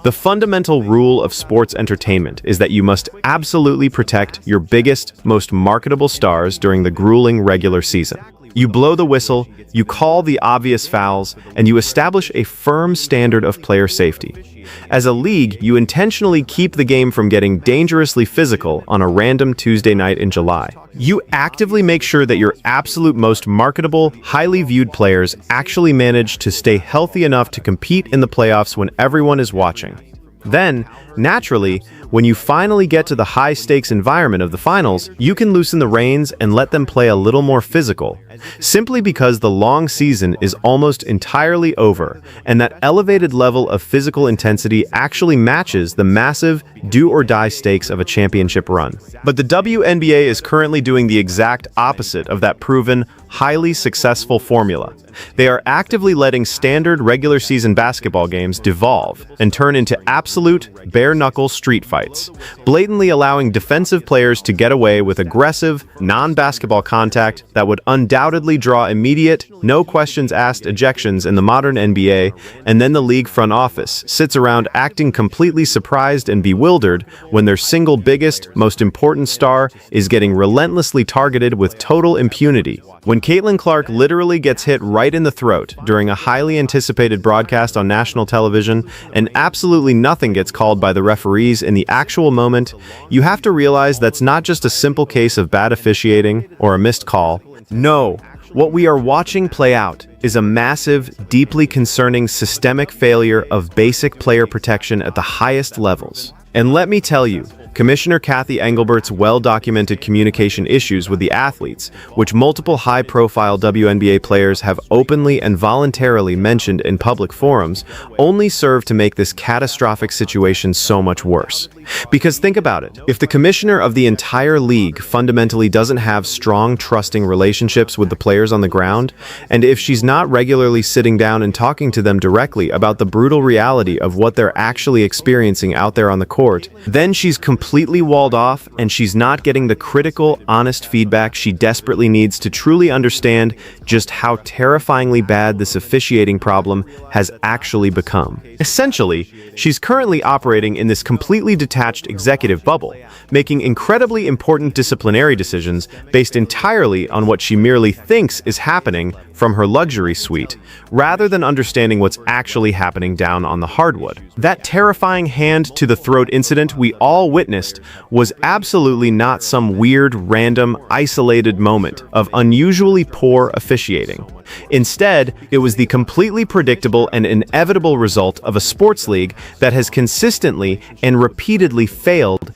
The fundamental rule of sports entertainment is that you must absolutely protect your biggest, most marketable stars during the grueling regular season. You blow the whistle, you call the obvious fouls, and you establish a firm standard of player safety. As a league, you intentionally keep the game from getting dangerously physical on a random Tuesday night in July. You actively make sure that your absolute most marketable, highly viewed players actually manage to stay healthy enough to compete in the playoffs when everyone is watching. Then, naturally, when you finally get to the high-stakes environment of the finals, you can loosen the reins and let them play a little more physical, simply because the long season is almost entirely over, and that elevated level of physical intensity actually matches the massive, do-or-die stakes of a championship run. But the WNBA is currently doing the exact opposite of that proven, highly successful formula. They are actively letting standard regular season basketball games devolve and turn into absolute bare-knuckle street fights, blatantly allowing defensive players to get away with aggressive, non-basketball contact that would undoubtedly draw immediate, no-questions-asked ejections in the modern NBA, and then the league front office sits around acting completely surprised and bewildered when their single biggest, most important star is getting relentlessly targeted with total impunity. When Caitlin Clark literally gets hit right in the throat during a highly anticipated broadcast on national television and absolutely nothing gets called by the referees in the actual moment, you have to realize that's not just a simple case of bad officiating or a missed call. No, what we are watching play out is a massive, deeply concerning systemic failure of basic player protection at the highest levels. And let me tell you, Commissioner Kathy Engelbert's well-documented communication issues with the athletes, which multiple high-profile WNBA players have openly and voluntarily mentioned in public forums, only serve to make this catastrophic situation so much worse. Because think about it, if the commissioner of the entire league fundamentally doesn't have strong, trusting relationships with the players on the ground, and if she's not regularly sitting down and talking to them directly about the brutal reality of what they're actually experiencing out there on the court, then she's completely walled off and she's not getting the critical, honest feedback she desperately needs to truly understand just how terrifyingly bad this officiating problem has actually become. Essentially, she's currently operating in this completely detached executive bubble, making incredibly important disciplinary decisions based entirely on what she merely thinks is happening from her luxury suite, rather than understanding what's actually happening down on the hardwood. That terrifying hand-to-the-throat incident we all witnessed was absolutely not some weird, random, isolated moment of unusually poor officiating. Instead, it was the completely predictable and inevitable result of a sports league that has consistently and repeatedly failed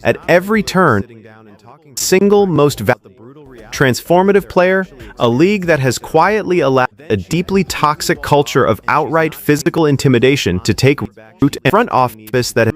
at every turn. Single most transformative player, a league that has quietly allowed a deeply toxic culture of outright physical intimidation to take root, in front office that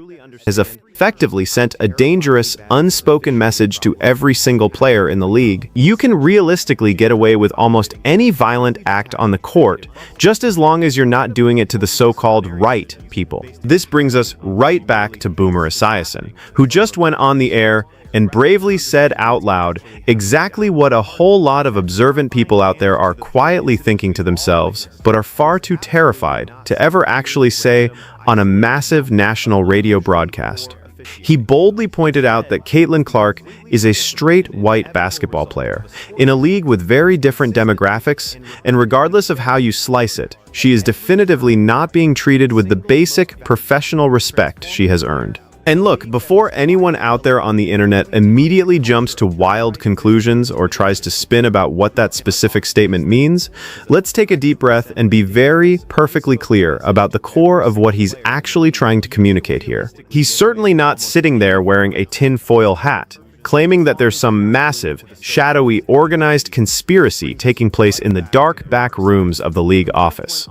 has effectively sent a dangerous, unspoken message to every single player in the league. You can realistically get away with almost any violent act on the court, just as long as you're not doing it to the so-called right people. This brings us right back to Boomer Esiason, who just went on the air and bravely said out loud exactly what a whole lot of observant people out there are quietly thinking to themselves, but are far too terrified to ever actually say on a massive national radio broadcast. He boldly pointed out that Caitlin Clark is a straight white basketball player in a league with very different demographics, and regardless of how you slice it, she is definitively not being treated with the basic professional respect she has earned. And look, before anyone out there on the internet immediately jumps to wild conclusions or tries to spin about what that specific statement means, let's take a deep breath and be very perfectly clear about the core of what he's actually trying to communicate here. He's certainly not sitting there wearing a tinfoil hat, claiming that there's some massive, shadowy, organized conspiracy taking place in the dark back rooms of the league office.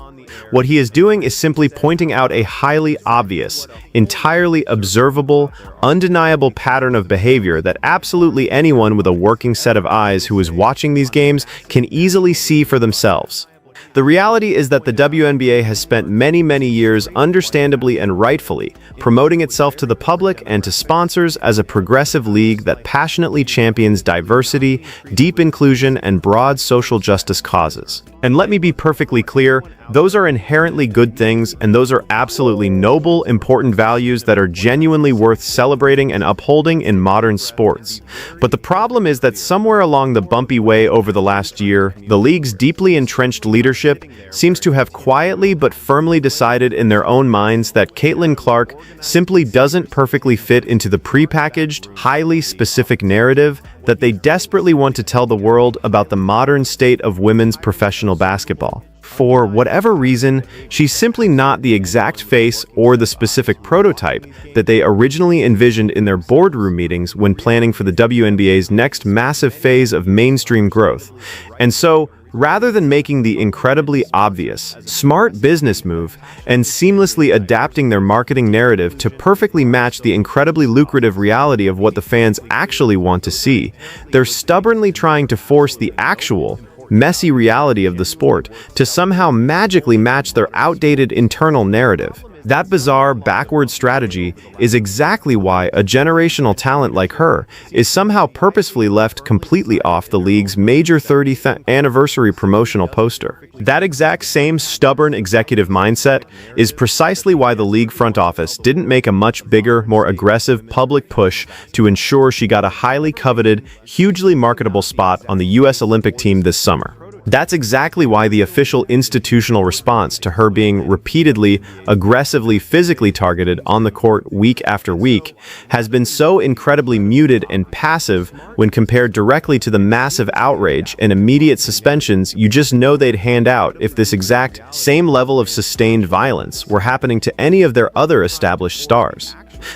What he is doing is simply pointing out a highly obvious, entirely observable, undeniable pattern of behavior that absolutely anyone with a working set of eyes who is watching these games can easily see for themselves. The reality is that the WNBA has spent many years, understandably and rightfully, promoting itself to the public and to sponsors as a progressive league that passionately champions diversity, deep inclusion, and broad social justice causes. And let me be perfectly clear, those are inherently good things, and those are absolutely noble, important values that are genuinely worth celebrating and upholding in modern sports. But the problem is that somewhere along the bumpy way over the last year, the league's deeply entrenched leadership seems to have quietly but firmly decided in their own minds that Caitlin Clark simply doesn't perfectly fit into the prepackaged, highly specific narrative that they desperately want to tell the world about the modern state of women's professional basketball. For whatever reason, she's simply not the exact face or the specific prototype that they originally envisioned in their boardroom meetings when planning for the WNBA's next massive phase of mainstream growth. And so, rather than making the incredibly obvious, smart business move and seamlessly adapting their marketing narrative to perfectly match the incredibly lucrative reality of what the fans actually want to see, they're stubbornly trying to force the actual, messy reality of the sport to somehow magically match their outdated internal narrative. That bizarre, backward strategy is exactly why a generational talent like her is somehow purposefully left completely off the league's major 30th anniversary promotional poster. That exact same stubborn executive mindset is precisely why the league front office didn't make a much bigger, more aggressive public push to ensure she got a highly coveted, hugely marketable spot on the U.S. Olympic team this summer. That's exactly why the official institutional response to her being repeatedly, aggressively, physically targeted on the court week after week has been so incredibly muted and passive when compared directly to the massive outrage and immediate suspensions you just know they'd hand out if this exact same level of sustained violence were happening to any of their other established stars.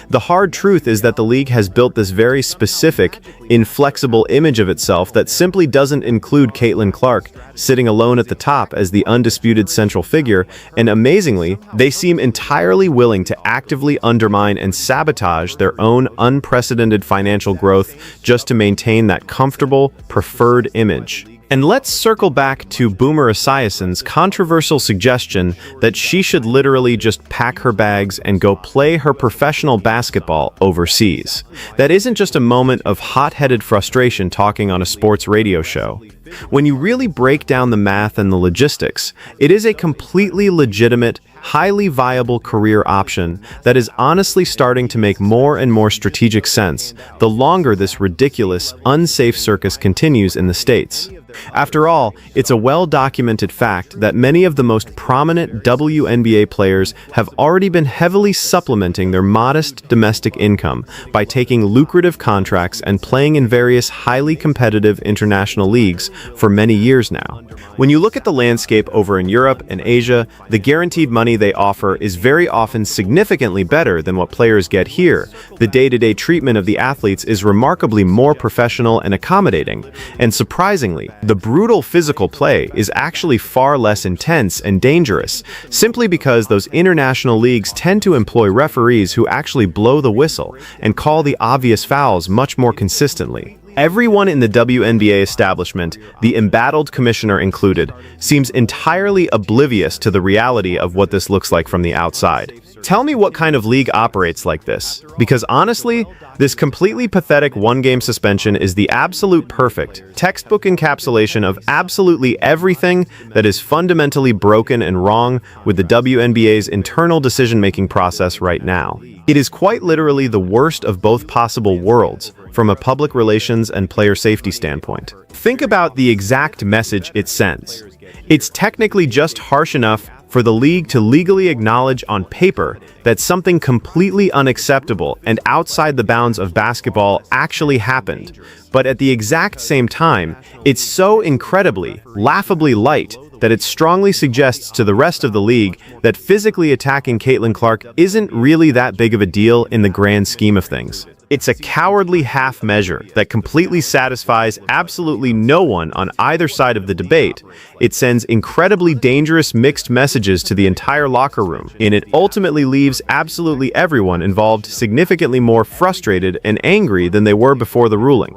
The hard truth is that the league has built this very specific, inflexible image of itself that simply doesn't include Caitlin Clark sitting alone at the top as the undisputed central figure, and amazingly, they seem entirely willing to actively undermine and sabotage their own unprecedented financial growth just to maintain that comfortable, preferred image. And let's circle back to Boomer Esiason's controversial suggestion that she should literally just pack her bags and go play her professional basketball overseas. That isn't just a moment of hot-headed frustration talking on a sports radio show. When you really break down the math and the logistics, it is a completely legitimate, highly viable career option that is honestly starting to make more and more strategic sense the longer this ridiculous, unsafe circus continues in the States. After all, it's a well-documented fact that many of the most prominent WNBA players have already been heavily supplementing their modest domestic income by taking lucrative contracts and playing in various highly competitive international leagues for many years now. When you look at the landscape over in Europe and Asia, the guaranteed money they offer is very often significantly better than what players get here. The day-to-day treatment of the athletes is remarkably more professional and accommodating, and surprisingly, the brutal physical play is actually far less intense and dangerous, simply because those international leagues tend to employ referees who actually blow the whistle and call the obvious fouls much more consistently. Everyone in the WNBA establishment, the embattled commissioner included, seems entirely oblivious to the reality of what this looks like from the outside. Tell me what kind of league operates like this, because honestly, this completely pathetic one-game suspension is the absolute perfect, textbook encapsulation of absolutely everything that is fundamentally broken and wrong with the WNBA's internal decision-making process right now. It is quite literally the worst of both possible worlds from a public relations and player safety standpoint. Think about the exact message it sends. It's technically just harsh enough for the league to legally acknowledge on paper that something completely unacceptable and outside the bounds of basketball actually happened. But at the exact same time, it's so incredibly, laughably light that it strongly suggests to the rest of the league that physically attacking Caitlin Clark isn't really that big of a deal in the grand scheme of things. It's a cowardly half measure that completely satisfies absolutely no one on either side of the debate. It sends incredibly dangerous mixed messages to the entire locker room, and it ultimately leaves absolutely everyone involved significantly more frustrated and angry than they were before the ruling.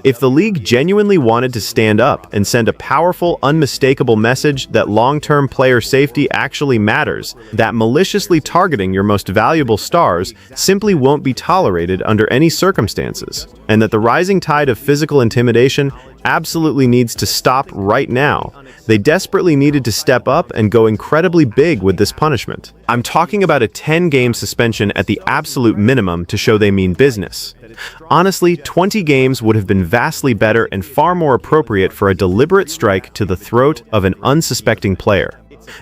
If the league genuinely wanted to stand up and send a powerful, unmistakable message that long-term player safety actually matters, that maliciously targeting your most valuable stars simply won't be tolerated under any circumstances, and that the rising tide of physical intimidation absolutely needs to stop right now, they desperately needed to step up and go incredibly big with this punishment. I'm talking about a 10-game suspension at the absolute minimum to show they mean business. Honestly, 20 games would have been vastly better and far more appropriate for a deliberate strike to the throat of an unsuspecting player.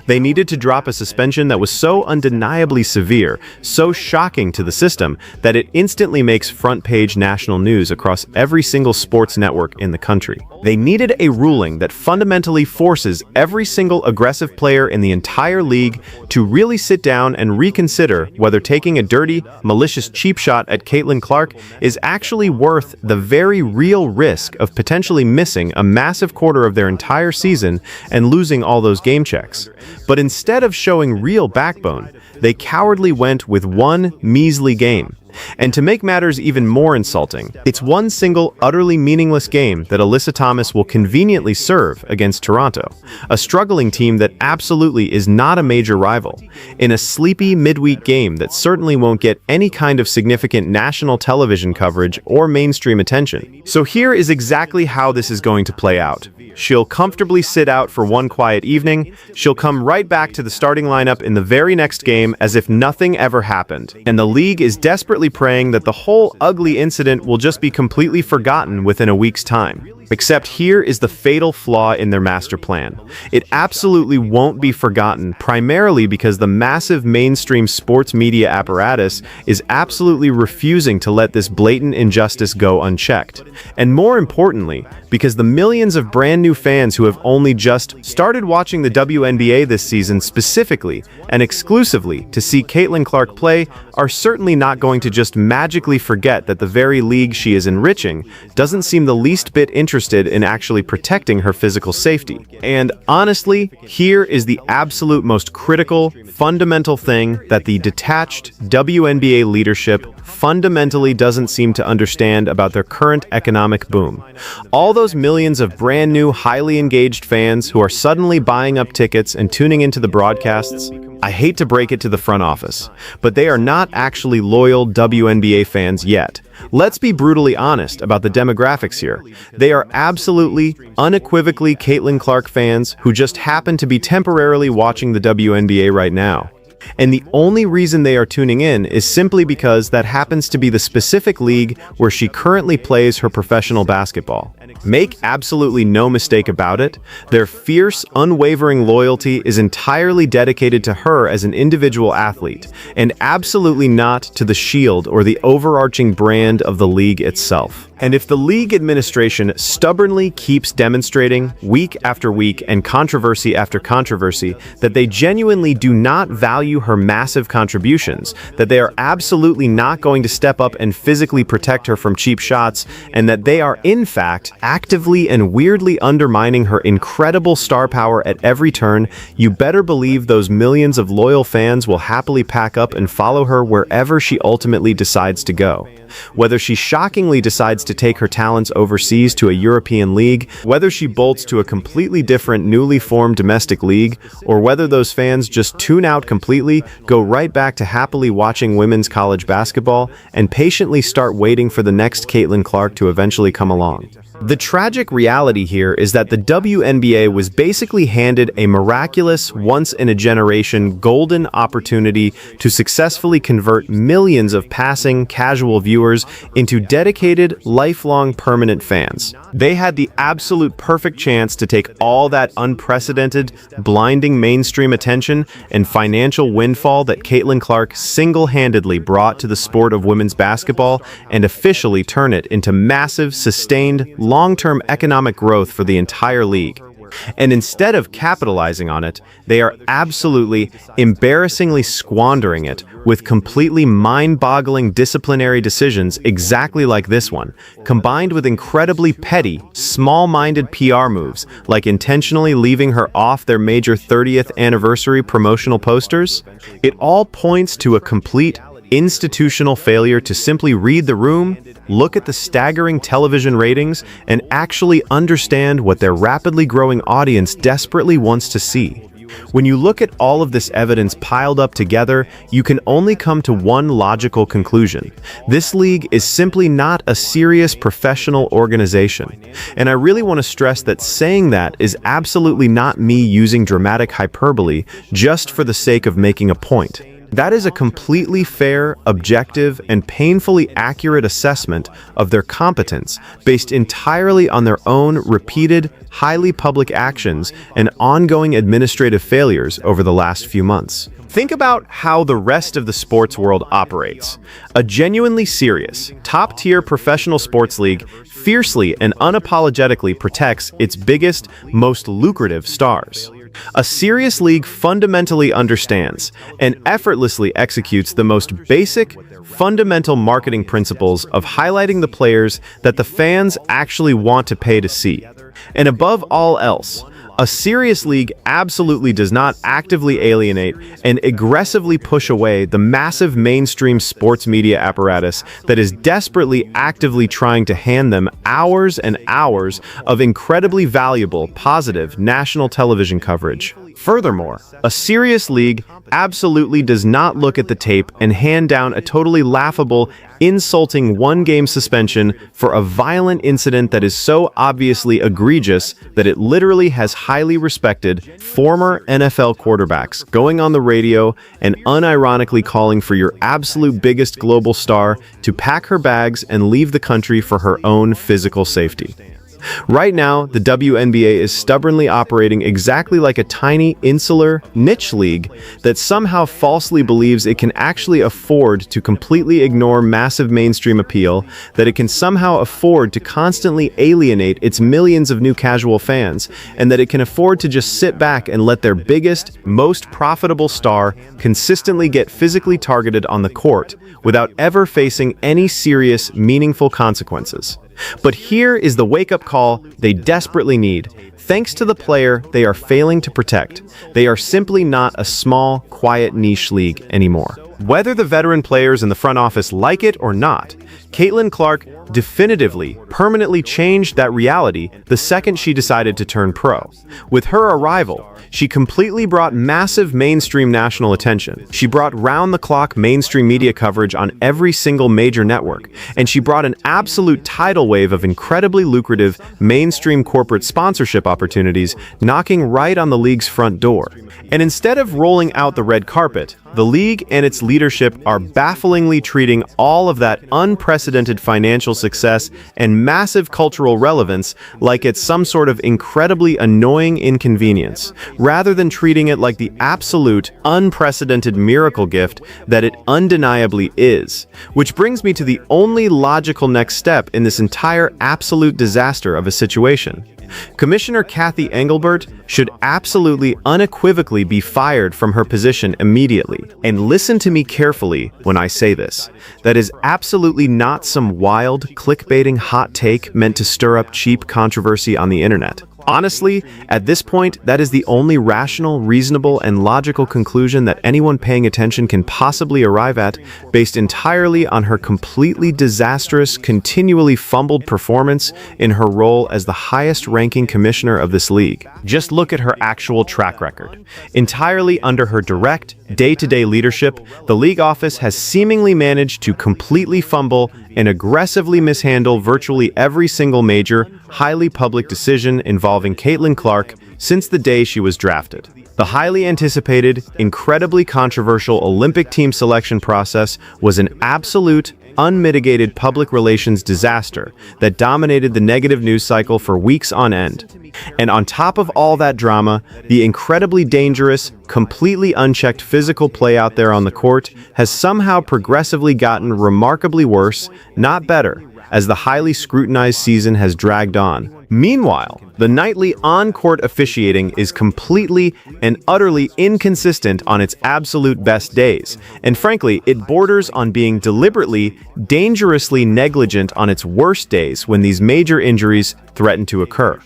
They needed to drop a suspension that was so undeniably severe, so shocking to the system, that it instantly makes front-page national news across every single sports network in the country. They needed a ruling that fundamentally forces every single aggressive player in the entire league to really sit down and reconsider whether taking a dirty, malicious cheap shot at Caitlin Clark is actually worth the very real risk of potentially missing a massive quarter of their entire season and losing all those game checks. But instead of showing real backbone, they cowardly went with one measly game. And to make matters even more insulting, it's one single, utterly meaningless game that Alyssa Thomas will conveniently serve against Toronto, a struggling team that absolutely is not a major rival, in a sleepy midweek game that certainly won't get any kind of significant national television coverage or mainstream attention. So here is exactly how this is going to play out. She'll comfortably sit out for one quiet evening, she'll come right back to the starting lineup in the very next game as if nothing ever happened, and the league is desperately praying that the whole ugly incident will just be completely forgotten within a week's time. Except here is the fatal flaw in their master plan. It absolutely won't be forgotten, primarily because the massive mainstream sports media apparatus is absolutely refusing to let this blatant injustice go unchecked. And more importantly, because the millions of brand new fans who have only just started watching the WNBA this season specifically and exclusively to see Caitlin Clark play are certainly not going to just magically forget that the very league she is enriching doesn't seem the least bit interested in actually protecting her physical safety. And honestly, here is the absolute most critical, fundamental thing that the detached WNBA leadership fundamentally doesn't seem to understand about their current economic boom. All those millions of brand new, highly engaged fans who are suddenly buying up tickets and tuning into the broadcasts, I hate to break it to the front office, but they are not actually loyal WNBA fans yet. Let's be brutally honest about the demographics here. They are absolutely, unequivocally Caitlin Clark fans who just happen to be temporarily watching the WNBA right now. And the only reason they are tuning in is simply because that happens to be the specific league where she currently plays her professional basketball. Make absolutely no mistake about it, their fierce, unwavering loyalty is entirely dedicated to her as an individual athlete, and absolutely not to the shield or the overarching brand of the league itself. And if the league administration stubbornly keeps demonstrating week after week and controversy after controversy that they genuinely do not value her massive contributions, that they are absolutely not going to step up and physically protect her from cheap shots, and that they are in fact actively and weirdly undermining her incredible star power at every turn, you better believe those millions of loyal fans will happily pack up and follow her wherever she ultimately decides to go. Whether she shockingly decides to take her talents overseas to a European league, whether she bolts to a completely different newly formed domestic league, or whether those fans just tune out completely, go right back to happily watching women's college basketball, and patiently start waiting for the next Caitlin Clark to eventually come along. The tragic reality here is that the WNBA was basically handed a miraculous, once-in-a-generation golden opportunity to successfully convert millions of passing, casual viewers into dedicated, lifelong, permanent fans. They had the absolute perfect chance to take all that unprecedented, blinding mainstream attention and financial windfall that Caitlin Clark single-handedly brought to the sport of women's basketball and officially turn it into massive, sustained, long-term economic growth for the entire league. And instead of capitalizing on it, they are absolutely, embarrassingly squandering it with completely mind-boggling disciplinary decisions exactly like this one, combined with incredibly petty, small-minded PR moves like intentionally leaving her off their major 30th anniversary promotional posters. It all points to a complete institutional failure to simply read the room, look at the staggering television ratings, and actually understand what their rapidly growing audience desperately wants to see. When you look at all of this evidence piled up together, you can only come to one logical conclusion. This league is simply not a serious professional organization. And I really want to stress that saying that is absolutely not me using dramatic hyperbole just for the sake of making a point. That is a completely fair, objective, and painfully accurate assessment of their competence based entirely on their own repeated, highly public actions and ongoing administrative failures over the last few months. Think about how the rest of the sports world operates. A genuinely serious, top-tier professional sports league fiercely and unapologetically protects its biggest, most lucrative stars. A serious league fundamentally understands and effortlessly executes the most basic, fundamental marketing principles of highlighting the players that the fans actually want to pay to see. And above all else, A serious league absolutely does not actively alienate and aggressively push away the massive mainstream sports media apparatus that is desperately actively trying to hand them hours and hours of incredibly valuable, positive national television coverage. Furthermore, a serious league absolutely does not look at the tape and hand down a totally laughable, insulting one-game suspension for a violent incident that is so obviously egregious that it literally has highly respected former NFL quarterbacks going on the radio and unironically calling for your absolute biggest global star to pack her bags and leave the country for her own physical safety. Right now, the WNBA is stubbornly operating exactly like a tiny, insular, niche league that somehow falsely believes it can actually afford to completely ignore massive mainstream appeal, that it can somehow afford to constantly alienate its millions of new casual fans, and that it can afford to just sit back and let their biggest, most profitable star consistently get physically targeted on the court without ever facing any serious, meaningful consequences. But here is the wake-up call they desperately need. Thanks to the player they are failing to protect, they are simply not a small, quiet niche league anymore. Whether the veteran players in the front office like it or not, Caitlin Clark definitively, permanently changed that reality the second she decided to turn pro. With her arrival, she completely brought massive mainstream national attention. She brought round-the-clock mainstream media coverage on every single major network, and she brought an absolute tidal wave of incredibly lucrative mainstream corporate sponsorship opportunities knocking right on the league's front door. And instead of rolling out the red carpet, the league and its leadership are bafflingly treating all of that unprecedented financial success and massive cultural relevance like it's some sort of incredibly annoying inconvenience, rather than treating it like the absolute, unprecedented miracle gift that it undeniably is. Which brings me to the only logical next step in this entire absolute disaster of a situation. Commissioner Cathy Engelbert should absolutely unequivocally be fired from her position immediately. And listen to me carefully when I say this. That is absolutely not some wild, clickbaiting hot take meant to stir up cheap controversy on the internet. Honestly, at this point, that is the only rational, reasonable, and logical conclusion that anyone paying attention can possibly arrive at, based entirely on her completely disastrous, continually fumbled performance in her role as the highest-ranking commissioner of this league. Just look at her actual track record. Entirely under her direct, day-to-day leadership, the league office has seemingly managed to completely fumble and aggressively mishandle virtually every single major, highly public decision involving Caitlin Clark since the day she was drafted. The highly anticipated, incredibly controversial Olympic team selection process was an absolute, unmitigated public relations disaster that dominated the negative news cycle for weeks on end. And on top of all that drama, the incredibly dangerous, completely unchecked physical play out there on the court has somehow progressively gotten remarkably worse, not better, as the highly scrutinized season has dragged on. Meanwhile, the nightly on-court officiating is completely and utterly inconsistent on its absolute best days, and frankly, it borders on being deliberately, dangerously negligent on its worst days when these major injuries threaten to occur.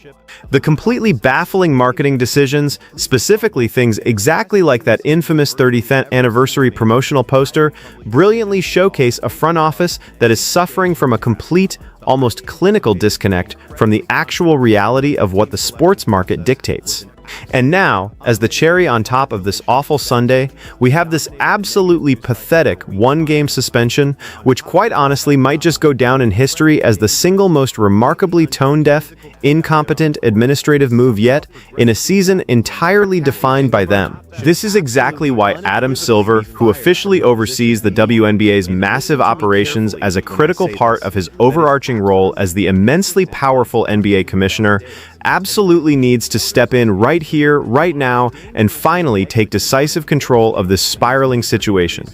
The completely baffling marketing decisions, specifically things exactly like that infamous 30th anniversary promotional poster, brilliantly showcase a front office that is suffering from a complete, almost clinical disconnect from the actual reality of what the sports market dictates. And now, as the cherry on top of this awful Sunday, we have this absolutely pathetic one-game suspension, which quite honestly might just go down in history as the single most remarkably tone-deaf, incompetent administrative move yet in a season entirely defined by them. This is exactly why Adam Silver, who officially oversees the WNBA's massive operations as a critical part of his overarching role as the immensely powerful NBA commissioner, absolutely needs to step in right here, right now, and finally take decisive control of this spiraling situation.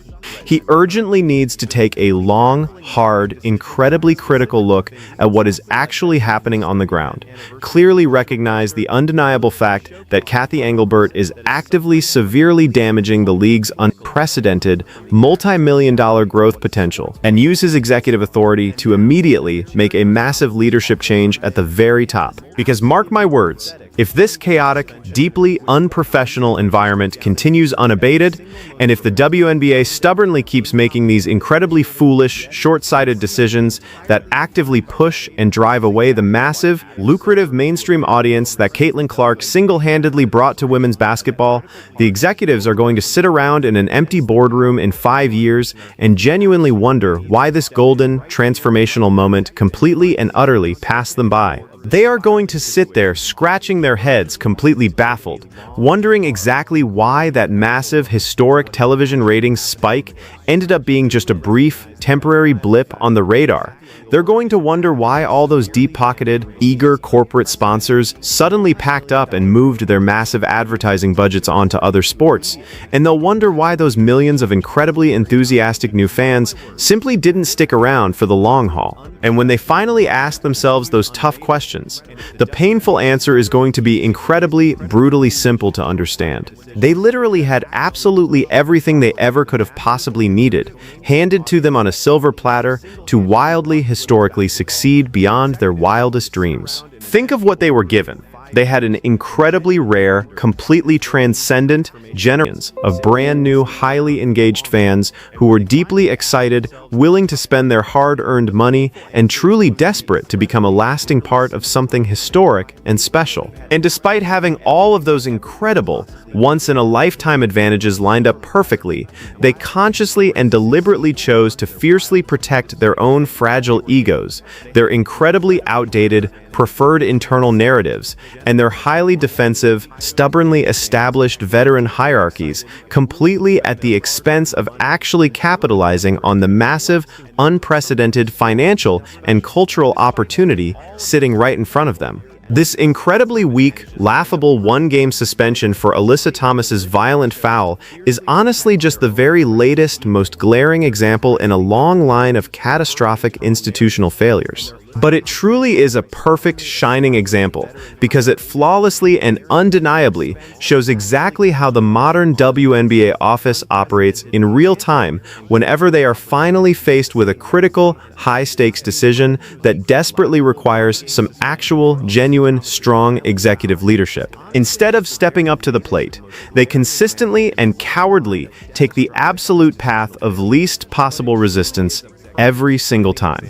He urgently needs to take a long, hard, incredibly critical look at what is actually happening on the ground, clearly recognize the undeniable fact that Cathy Engelbert is actively severely damaging the league's unprecedented, multi-million-dollar growth potential, and use his executive authority to immediately make a massive leadership change at the very top. Because mark my words, If this chaotic, deeply unprofessional environment continues unabated, and if the WNBA stubbornly keeps making these incredibly foolish, short-sighted decisions that actively push and drive away the massive, lucrative mainstream audience that Caitlin Clark single-handedly brought to women's basketball, the executives are going to sit around in an empty boardroom in 5 years and genuinely wonder why this golden, transformational moment completely and utterly passed them by. They are going to sit there scratching their heads, completely baffled, wondering exactly why that massive, historic television ratings spike ended up being just a brief, temporary blip on the radar. They're going to wonder why all those deep-pocketed, eager corporate sponsors suddenly packed up and moved their massive advertising budgets onto other sports. And they'll wonder why those millions of incredibly enthusiastic new fans simply didn't stick around for the long haul. And when they finally ask themselves those tough questions, the painful answer is going to be incredibly, brutally simple to understand. They literally had absolutely everything they ever could have possibly needed, handed to them on a silver platter to wildly, historically succeed beyond their wildest dreams. Think of what they were given. They had an incredibly rare, completely transcendent generation of brand new, highly engaged fans who were deeply excited, willing to spend their hard-earned money, and truly desperate to become a lasting part of something historic and special. And despite having all of those incredible, once-in-a-lifetime advantages lined up perfectly, they consciously and deliberately chose to fiercely protect their own fragile egos, their incredibly outdated, preferred internal narratives, and their highly defensive, stubbornly established veteran hierarchies, completely at the expense of actually capitalizing on the massive, unprecedented financial and cultural opportunity sitting right in front of them. This incredibly weak, laughable one-game suspension for Alyssa Thomas's violent foul is honestly just the very latest, most glaring example in a long line of catastrophic institutional failures. But it truly is a perfect, shining example because it flawlessly and undeniably shows exactly how the modern WNBA office operates in real time whenever they are finally faced with a critical, high-stakes decision that desperately requires some actual, genuine, strong executive leadership. Instead of stepping up to the plate, they consistently and cowardly take the absolute path of least possible resistance every single time.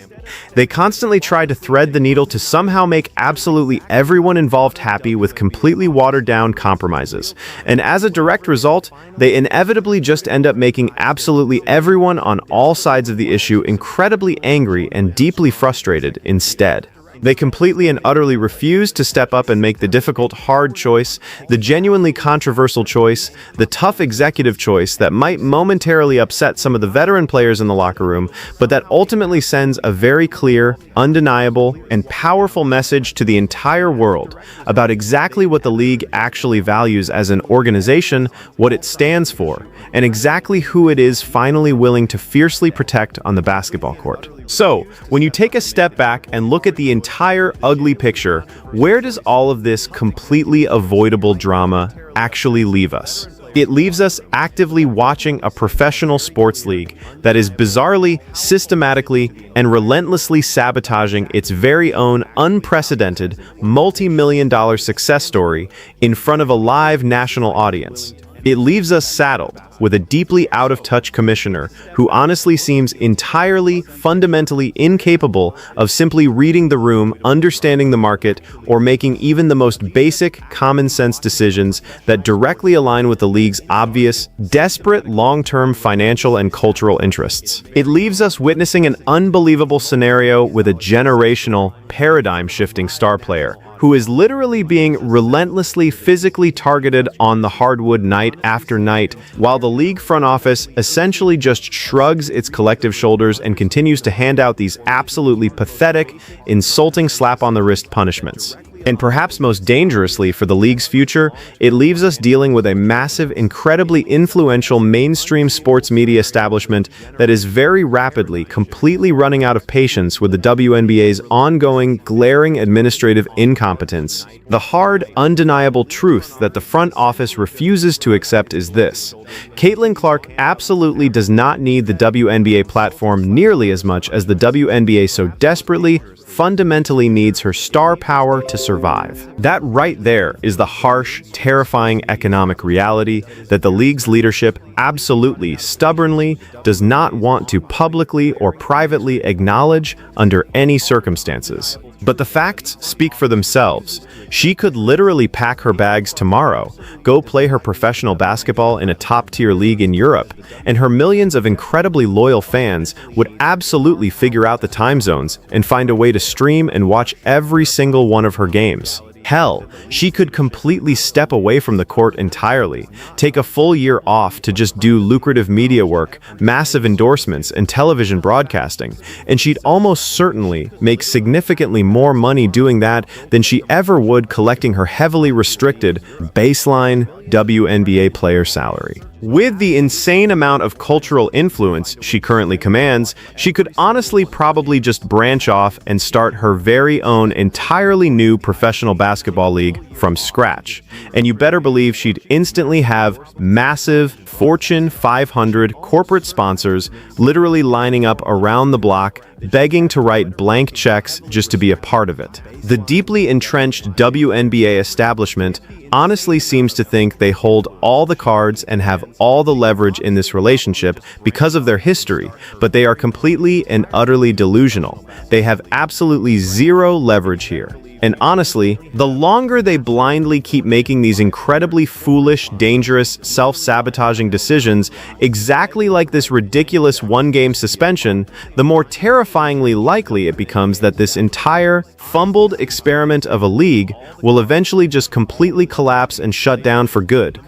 They constantly try to thread the needle to somehow make absolutely everyone involved happy with completely watered-down compromises. And as a direct result, they inevitably just end up making absolutely everyone on all sides of the issue incredibly angry and deeply frustrated instead. They completely and utterly refuse to step up and make the difficult, hard choice, the genuinely controversial choice, the tough executive choice that might momentarily upset some of the veteran players in the locker room, but that ultimately sends a very clear, undeniable, and powerful message to the entire world about exactly what the league actually values as an organization, what it stands for, and exactly who it is finally willing to fiercely protect on the basketball court. So, when you take a step back and look at the entire ugly picture, where does all of this completely avoidable drama actually leave us? It leaves us actively watching a professional sports league that is bizarrely, systematically, and relentlessly sabotaging its very own unprecedented, multi-million-dollar success story in front of a live national audience. It leaves us saddled with a deeply out-of-touch commissioner who honestly seems entirely, fundamentally incapable of simply reading the room, understanding the market, or making even the most basic, common-sense decisions that directly align with the league's obvious, desperate long-term financial and cultural interests. It leaves us witnessing an unbelievable scenario with a generational, paradigm-shifting star player who is literally being relentlessly physically targeted on the hardwood night after night, while the league front office essentially just shrugs its collective shoulders and continues to hand out these absolutely pathetic, insulting slap-on-the-wrist punishments. And perhaps most dangerously for the league's future, it leaves us dealing with a massive, incredibly influential mainstream sports media establishment that is very rapidly, completely running out of patience with the WNBA's ongoing, glaring administrative incompetence. The hard, undeniable truth that the front office refuses to accept is this: Caitlin Clark absolutely does not need the WNBA platform nearly as much as the WNBA so desperately, fundamentally needs her star power to survive survive. That right there is the harsh, terrifying economic reality that the league's leadership absolutely, stubbornly does not want to publicly or privately acknowledge under any circumstances. But the facts speak for themselves. She could literally pack her bags tomorrow, go play her professional basketball in a top-tier league in Europe, and her millions of incredibly loyal fans would absolutely figure out the time zones and find a way to stream and watch every single one of her games. Hell, she could completely step away from the court entirely, take a full year off to just do lucrative media work, massive endorsements, and television broadcasting, and she'd almost certainly make significantly more money doing that than she ever would collecting her heavily restricted baseline WNBA player salary. With the insane amount of cultural influence she currently commands, she could honestly probably just branch off and start her very own entirely new professional basketball league from scratch. And you better believe she'd instantly have massive Fortune 500 corporate sponsors literally lining up around the block, begging to write blank checks just to be a part of it. The deeply entrenched WNBA establishment honestly seems to think they hold all the cards and have all the leverage in this relationship because of their history, but they are completely and utterly delusional. They have absolutely zero leverage here. And honestly, the longer they blindly keep making these incredibly foolish, dangerous, self-sabotaging decisions, exactly like this ridiculous one-game suspension, the more terrifyingly likely it becomes that this entire fumbled experiment of a league will eventually just completely collapse and shut down for good.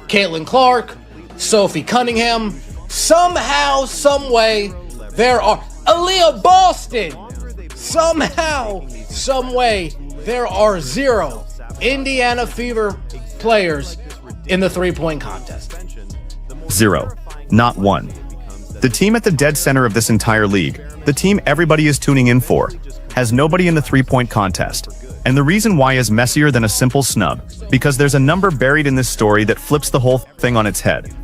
Caitlin Clark, Sophie Cunningham, somehow, someway, there are Aaliyah Boston. Somehow, someway, there are 0 Indiana Fever players in the three-point contest. 0. Not 1. The team at the dead center of this entire league, the team everybody is tuning in for, has nobody in the three-point contest. And the reason why is messier than a simple snub, because there's a number buried in this story that flips the whole thing on its head.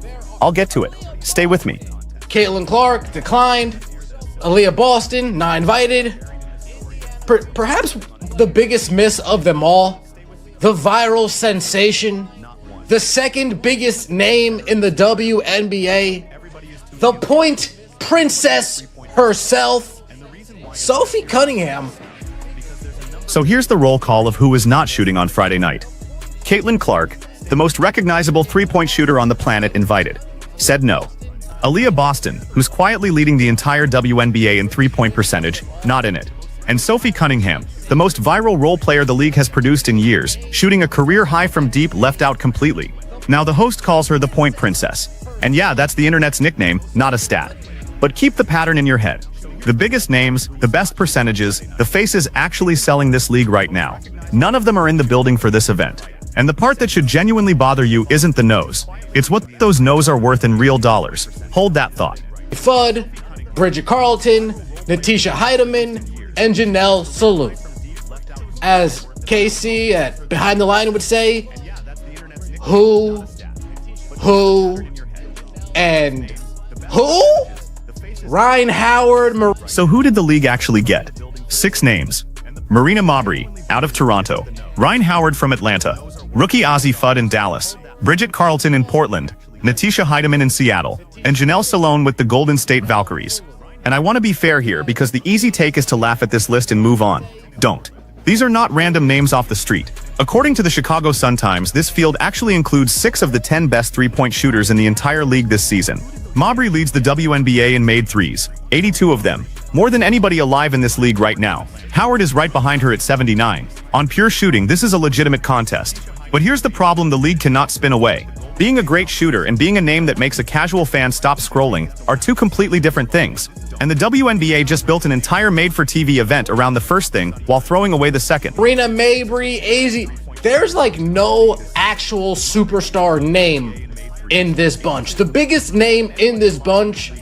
I'll get to it. Stay with me. Caitlin Clark declined. Aaliyah Boston, not invited. Perhaps the biggest miss of them all, the viral sensation, the second biggest name in the WNBA, the point princess herself, Sophie Cunningham. So here's the roll call of who is not shooting on Friday night. Caitlin Clark, the most recognizable three-point shooter on the planet, invited, said no. Aaliyah Boston, who's quietly leading the entire WNBA in three-point percentage, not in it. And Sophie Cunningham, the most viral role player the league has produced in years, shooting a career high from deep, left out completely. Now the host calls her the point princess. And yeah, that's the internet's nickname, not a stat. But keep the pattern in your head. The biggest names, the best percentages, the faces actually selling this league right now. None of them are in the building for this event. And the part that should genuinely bother you isn't the nose. It's what those no's are worth in real dollars. Hold that thought. Fudd, Bridget Carlton, Natisha Heidemann, and Janelle Salute. As KC at Behind the Line would say, who, and who? Ryan Howard. So who did the league actually get? 6 names. Marina Mabrey, out of Toronto. Ryan Howard from Atlanta. Rookie Ozzy Fudd in Dallas. Bridget Carlton in Portland. Natisha Heidemann in Seattle. And Janelle Salone with the Golden State Valkyries. And I want to be fair here because the easy take is to laugh at this list and move on. Don't. These are not random names off the street. According to the Chicago Sun-Times, this field actually includes 6 of the 10 best three-point shooters in the entire league this season. Mabrey leads the WNBA in made threes, 82 of them, more than anybody alive in this league right now. Howard is right behind her at 79. On pure shooting, this is a legitimate contest. But here's the problem the league cannot spin away. Being a great shooter and being a name that makes a casual fan stop scrolling are two completely different things. And the WNBA just built an entire made-for-TV event around the first thing while throwing away the second. Marina Mabrey, AZ, there's like no actual superstar name in this bunch. The biggest name in this bunch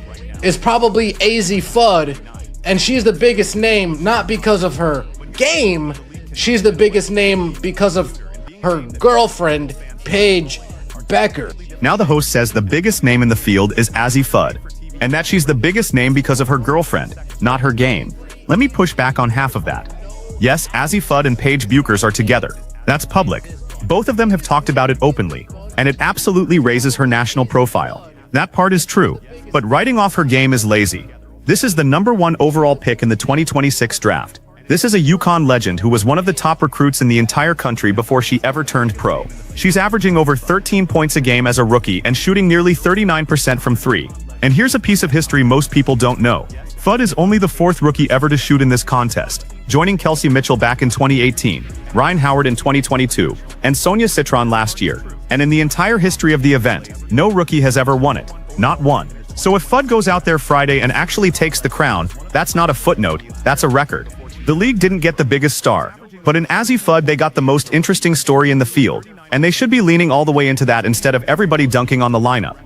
is probably AZ Fudd, and she's the biggest name not because of her game, she's the biggest name because of her girlfriend, Paige Becker. Now the host says the biggest name in the field is Azzi Fudd, and that she's the biggest name because of her girlfriend, not her game. Let me push back on half of that. Yes, Azzi Fudd and Paige Buchers are together. That's public. Both of them have talked about it openly, and it absolutely raises her national profile. That part is true, but writing off her game is lazy. This is the #1 overall pick in the 2026 draft. This is a UConn legend who was one of the top recruits in the entire country before she ever turned pro. She's averaging over 13 points a game as a rookie and shooting nearly 39% from 3. And here's a piece of history most people don't know. Fudd is only the 4th rookie ever to shoot in this contest, joining Kelsey Mitchell back in 2018, Ryan Howard in 2022, and Sonia Citron last year. And in the entire history of the event, no rookie has ever won it. Not one. So if Fudd goes out there Friday and actually takes the crown, that's not a footnote, that's a record. The league didn't get the biggest star, but in Azzi Fudd they got the most interesting story in the field, and they should be leaning all the way into that instead of everybody dunking on the lineup.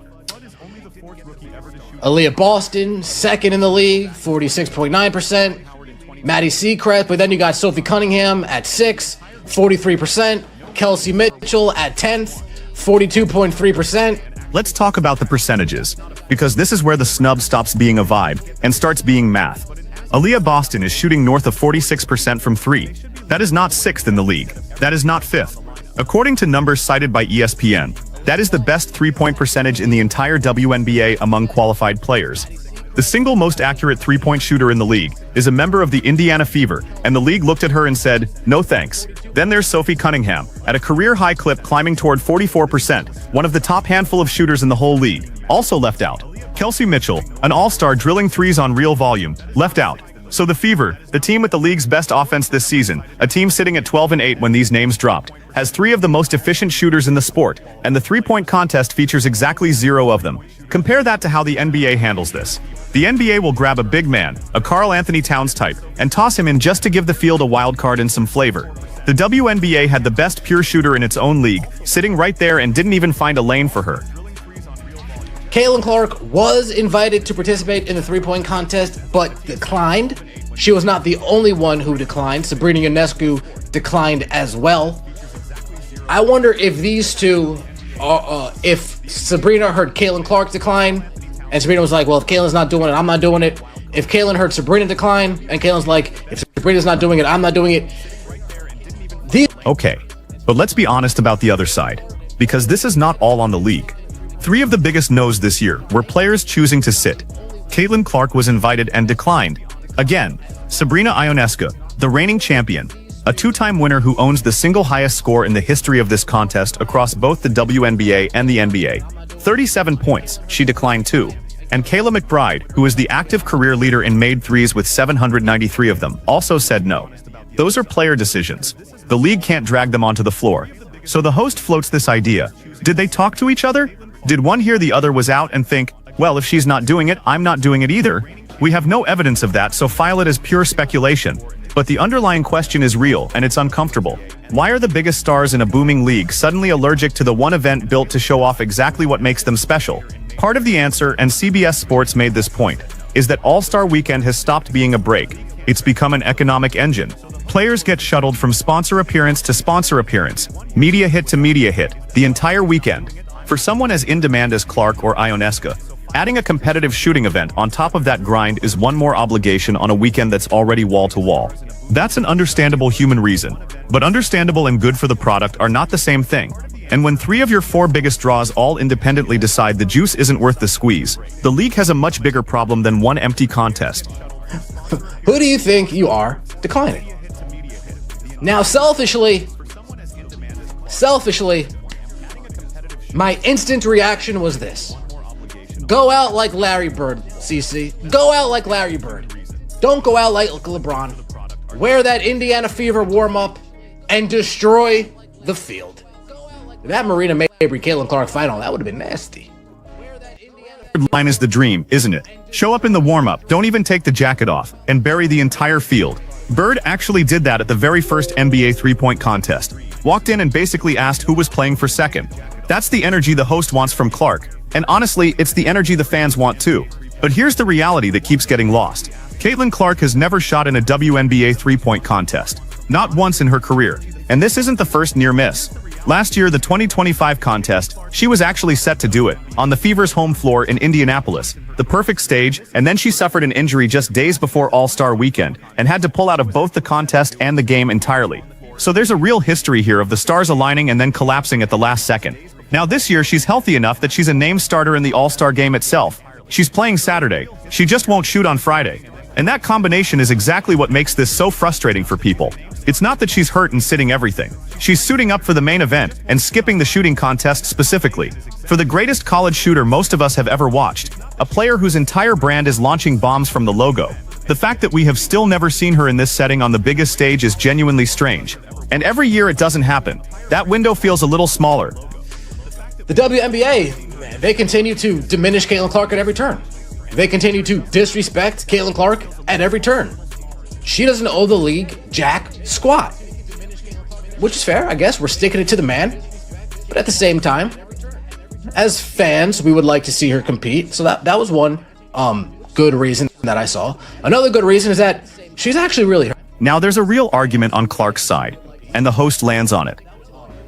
Aaliyah Boston, 2nd in the league, 46.9%. Maddie Seacrest, but then you got Sophie Cunningham at 6, 43%. Kelsey Mitchell at 10th, 42.3%. Let's talk about the percentages, because this is where the snub stops being a vibe and starts being math. Aaliyah Boston is shooting north of 46% from 3. That is not 6th in the league. That is not 5th. According to numbers cited by ESPN, that is the best three-point percentage in the entire WNBA among qualified players. The single most accurate three-point shooter in the league is a member of the Indiana Fever, and the league looked at her and said, no thanks. Then there's Sophie Cunningham, at a career-high clip climbing toward 44%, one of the top handful of shooters in the whole league, also left out. Kelsey Mitchell, an all-star drilling threes on real volume, left out. So the Fever, the team with the league's best offense this season, a team sitting at 12-8 when these names dropped, has 3 of the most efficient shooters in the sport, and the three-point contest features exactly 0 of them. Compare that to how the NBA handles this. The NBA will grab a big man, a Karl Anthony Towns type, and toss him in just to give the field a wild card and some flavor. The WNBA had the best pure shooter in its own league, sitting right there and didn't even find a lane for her. Caitlin Clark was invited to participate in the three-point contest, but declined. She was not the only one who declined. Sabrina Ionescu declined as well. I wonder if these two, if Sabrina heard Caitlin Clark decline, and Sabrina was like, well, if Caitlin's not doing it, I'm not doing it. If Caitlin heard Sabrina decline, and Caitlin's like, if Sabrina's not doing it, I'm not doing it. Okay, but let's be honest about the other side, because this is not all on the league. 3 of the biggest no's this year were players choosing to sit. Caitlin Clark was invited and declined. Again, Sabrina Ionescu, the reigning champion, a 2-time winner who owns the single highest score in the history of this contest across both the WNBA and the NBA. 37 points, she declined too. And Kayla McBride, who is the active career leader in made threes with 793 of them, also said no. Those are player decisions. The league can't drag them onto the floor. So the host floats this idea. Did they talk to each other? Did one hear the other was out and think, well, if she's not doing it, I'm not doing it either? We have no evidence of that, so file it as pure speculation. But the underlying question is real, and it's uncomfortable. Why are the biggest stars in a booming league suddenly allergic to the one event built to show off exactly what makes them special? Part of the answer, and CBS Sports made this point, is that All-Star Weekend has stopped being a break. It's become an economic engine. Players get shuttled from sponsor appearance to sponsor appearance, media hit to media hit, the entire weekend. For someone as in demand as Clark or Ionescu, adding a competitive shooting event on top of that grind is one more obligation on a weekend that's already wall-to-wall. That's an understandable human reason, but understandable and good for the product are not the same thing. And when 3 of your 4 biggest draws all independently decide the juice isn't worth the squeeze, the league has a much bigger problem than one empty contest. Who do you think you are declining? Now, selfishly, my instant reaction was this. Go out like Larry Bird, CC. Go out like Larry Bird. Don't go out like LeBron. Wear that Indiana Fever warm-up and destroy the field. That Marina Mabry, Caitlin Clark final, that would have been nasty. Line is the dream, isn't it? Show up in the warm-up, don't even take the jacket off, and bury the entire field. Bird actually did that at the very first NBA three-point contest. Walked in and basically asked who was playing for second. That's the energy the host wants from Clark. And honestly, it's the energy the fans want too. But here's the reality that keeps getting lost. Caitlin Clark has never shot in a WNBA three-point contest. Not once in her career. And this isn't the first near miss. Last year, the 2025 contest, she was actually set to do it, on the Fever's home floor in Indianapolis, the perfect stage, and then she suffered an injury just days before All-Star Weekend, and had to pull out of both the contest and the game entirely. So there's a real history here of the stars aligning and then collapsing at the last second. Now this year, she's healthy enough that she's a named starter in the All-Star game itself. She's playing Saturday, she just won't shoot on Friday. And that combination is exactly what makes this so frustrating for people. It's not that she's hurt and sitting everything. She's suiting up for the main event and skipping the shooting contest specifically. For the greatest college shooter most of us have ever watched, a player whose entire brand is launching bombs from the logo. The fact that we have still never seen her in this setting on the biggest stage is genuinely strange. And every year it doesn't happen. That window feels a little smaller. The WNBA, they continue to diminish Caitlin Clark at every turn. They continue to disrespect Caitlin Clark at every turn. She doesn't owe the league jack squat. Which is fair, I guess. We're sticking it to the man. But at the same time, as fans, we would like to see her compete. So that was one good reason that I saw. Another good reason is that she's actually really hurt. Now there's a real argument on Clark's side, and the host lands on it.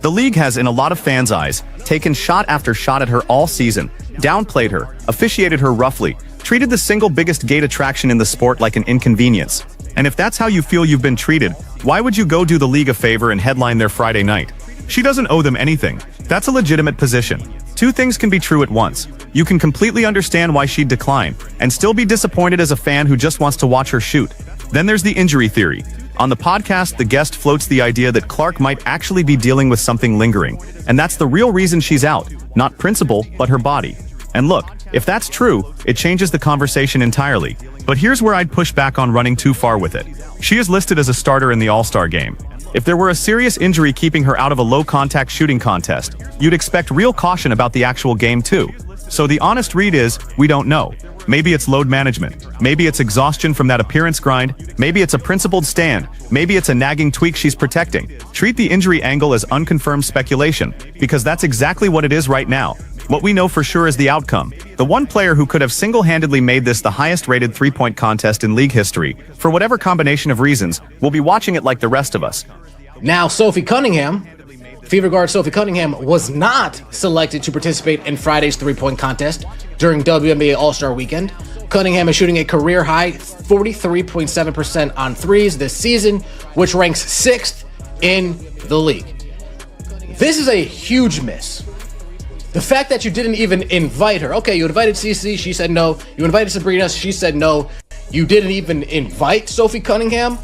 The league has, in a lot of fans' eyes, taken shot after shot at her all season, downplayed her, officiated her roughly, treated the single biggest gate attraction in the sport like an inconvenience. And if that's how you feel you've been treated, why would you go do the league a favor and headline their Friday night? She doesn't owe them anything. That's a legitimate position. Two things can be true at once. You can completely understand why she'd decline, and still be disappointed as a fan who just wants to watch her shoot. Then there's the injury theory. On the podcast, the guest floats the idea that Clark might actually be dealing with something lingering, and that's the real reason she's out, not principle, but her body. And look, if that's true, it changes the conversation entirely. But here's where I'd push back on running too far with it. She is listed as a starter in the All-Star game. If there were a serious injury keeping her out of a low-contact shooting contest, you'd expect real caution about the actual game too. So the honest read is, we don't know. Maybe it's load management. Maybe it's exhaustion from that appearance grind. Maybe it's a principled stand. Maybe it's a nagging tweak she's protecting. Treat the injury angle as unconfirmed speculation, because that's exactly what it is right now. What we know for sure is the outcome. The one player who could have single-handedly made this the highest-rated three-point contest in league history, for whatever combination of reasons, will be watching it like the rest of us. Now, Sophie Cunningham, Fever guard Sophie Cunningham, was not selected to participate in Friday's three-point contest during WNBA All-Star Weekend. Cunningham is shooting a career-high 43.7% on threes this season, which ranks 6th in the league. This is a huge miss. The fact that you didn't even invite her. Okay, you invited CeCe, she said no. You invited Sabrina, she said no. You didn't even invite Sophie Cunningham?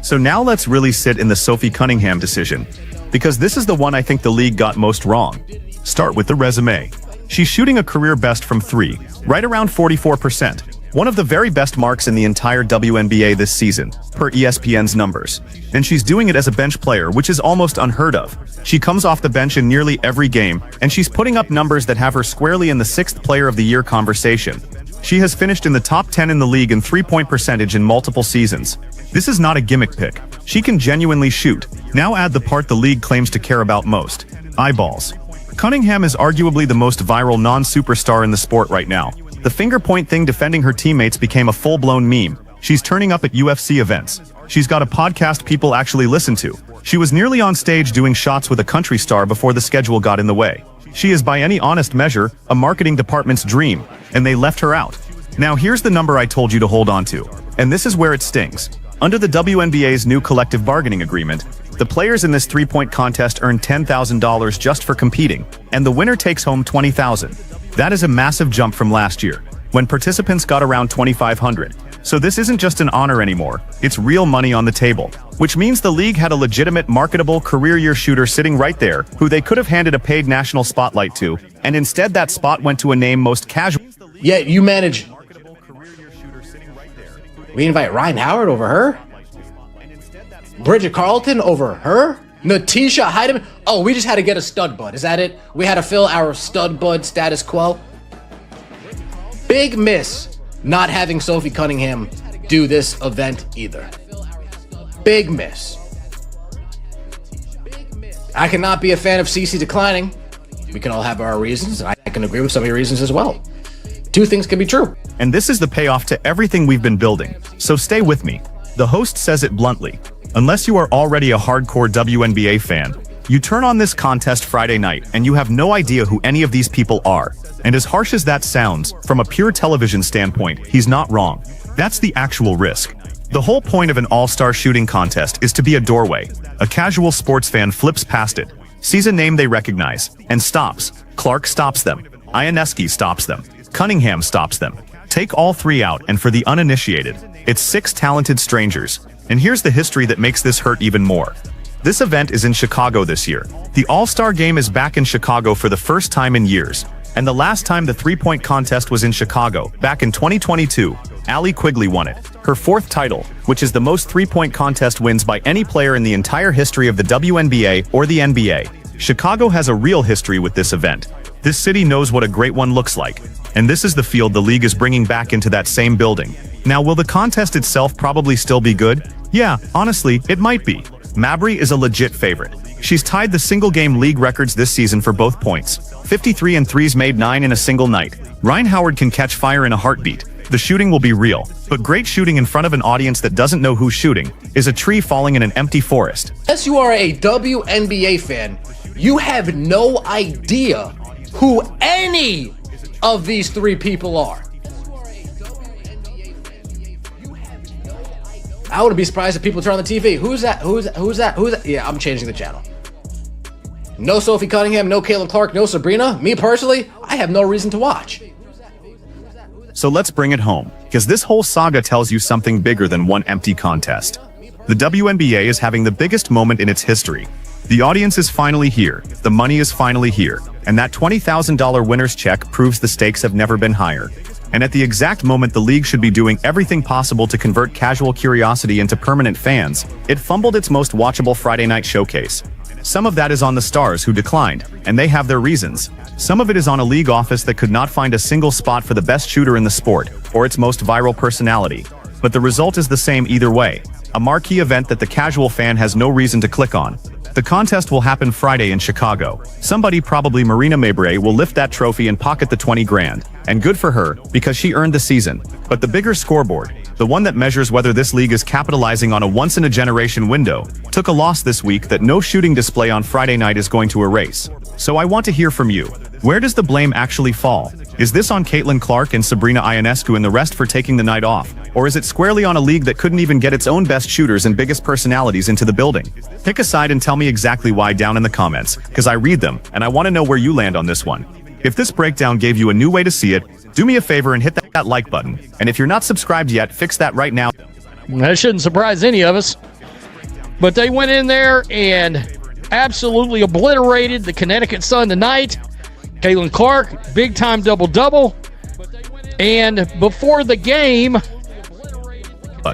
So now let's really sit in the Sophie Cunningham decision, because this is the one I think the league got most wrong. Start with the resume. She's shooting a career best from three, right around 44%. One of the very best marks in the entire WNBA this season, per ESPN's numbers. And she's doing it as a bench player, which is almost unheard of. She comes off the bench in nearly every game, and she's putting up numbers that have her squarely in the 6th Player of the Year conversation. She has finished in the top 10 in the league in three-point percentage in multiple seasons. This is not a gimmick pick. She can genuinely shoot. Now add the part the league claims to care about most: eyeballs. Cunningham is arguably the most viral non-superstar in the sport right now. The finger point thing defending her teammates became a full-blown meme. She's turning up at UFC events. She's got a podcast people actually listen to. She was nearly on stage doing shots with a country star before the schedule got in the way. She is, by any honest measure, a marketing department's dream, and they left her out. Now here's the number I told you to hold on to, and this is where it stings. Under the WNBA's new collective bargaining agreement, the players in this three-point contest earn $10,000 just for competing, and the winner takes home $20,000. That is a massive jump from last year, when participants got around $2,500. So this isn't just an honor anymore, it's real money on the table. Which means the league had a legitimate, marketable, career-year shooter sitting right there, who they could have handed a paid national spotlight to, and instead that spot went to a name most casual. Yet you manage. We invite Ryan Howard over her? Bridget Carlton over her? Natisha Heidemann? Oh, we just had to get a stud bud. Is that it? We had to fill our stud bud status quo? Big miss not having Sophie Cunningham do this event either. Big miss. I cannot be a fan of CeCe declining. We can all have our reasons, and I can agree with some of your reasons as well. Two things can be true. And this is the payoff to everything we've been building. So stay with me. The host says it bluntly. Unless you are already a hardcore WNBA fan, You turn on this contest Friday night, and you have no idea who any of these people are. And as harsh as that sounds, from a pure television standpoint, he's not wrong. That's the actual risk. The whole point of an all-star shooting contest is to be a doorway. A casual sports fan flips past it, sees a name they recognize, and stops. Clark stops them. Ionescu stops them. Cunningham stops them. Take all three out, and for the uninitiated, it's 6 talented strangers. And here's the history that makes this hurt even more. This event is in Chicago this year. The All-Star Game is back in Chicago for the first time in years. And the last time the three-point contest was in Chicago, back in 2022, Allie Quigley won it. Her 4th title, which is the most three-point contest wins by any player in the entire history of the WNBA or the NBA. Chicago has a real history with this event. This city knows what a great one looks like. And this is the field the league is bringing back into that same building. Now, will the contest itself probably still be good? Yeah, honestly, it might be. Mabry is a legit favorite. She's tied the single-game league records this season for both points. 53 and threes made 9 in a single night. Ryan Howard can catch fire in a heartbeat. The shooting will be real, but great shooting in front of an audience that doesn't know who's shooting is a tree falling in an empty forest. Unless you are a WNBA fan, you have no idea who any of these 3 people are. I wouldn't be surprised if people turn on the TV. Who's that? Who's that? Yeah, I'm changing the channel. No Sophie Cunningham, no Caitlin Clark, no Sabrina. Me personally, I have no reason to watch. So let's bring it home, because this whole saga tells you something bigger than one empty contest. The WNBA is having the biggest moment in its history. The audience is finally here, the money is finally here, and that $20,000 winner's check proves the stakes have never been higher. And at the exact moment the league should be doing everything possible to convert casual curiosity into permanent fans, it fumbled its most watchable Friday night showcase. Some of that is on the stars who declined, and they have their reasons. Some of it is on a league office that could not find a single spot for the best shooter in the sport, or its most viral personality. But the result is the same either way. A marquee event that the casual fan has no reason to click on. The contest will happen Friday in Chicago. Somebody, probably Marina Mabrey, will lift that trophy and pocket the 20 grand. And good for her, because she earned the season. But the bigger scoreboard, the one that measures whether this league is capitalizing on a once-in-a-generation window, took a loss this week that no shooting display on Friday night is going to erase. So I want to hear from you. Where does the blame actually fall? Is this on Caitlin Clark and Sabrina Ionescu and the rest for taking the night off? Or is it squarely on a league that couldn't even get its own best shooters and biggest personalities into the building? Pick a side and tell me exactly why down in the comments, because I read them, and I want to know where you land on this one. If this breakdown gave you a new way to see it, do me a favor and hit that like button. And if you're not subscribed yet, fix that right now. That shouldn't surprise any of us. But they went in there and absolutely obliterated the Connecticut Sun tonight. Caitlin Clark, big-time double-double. And before the game,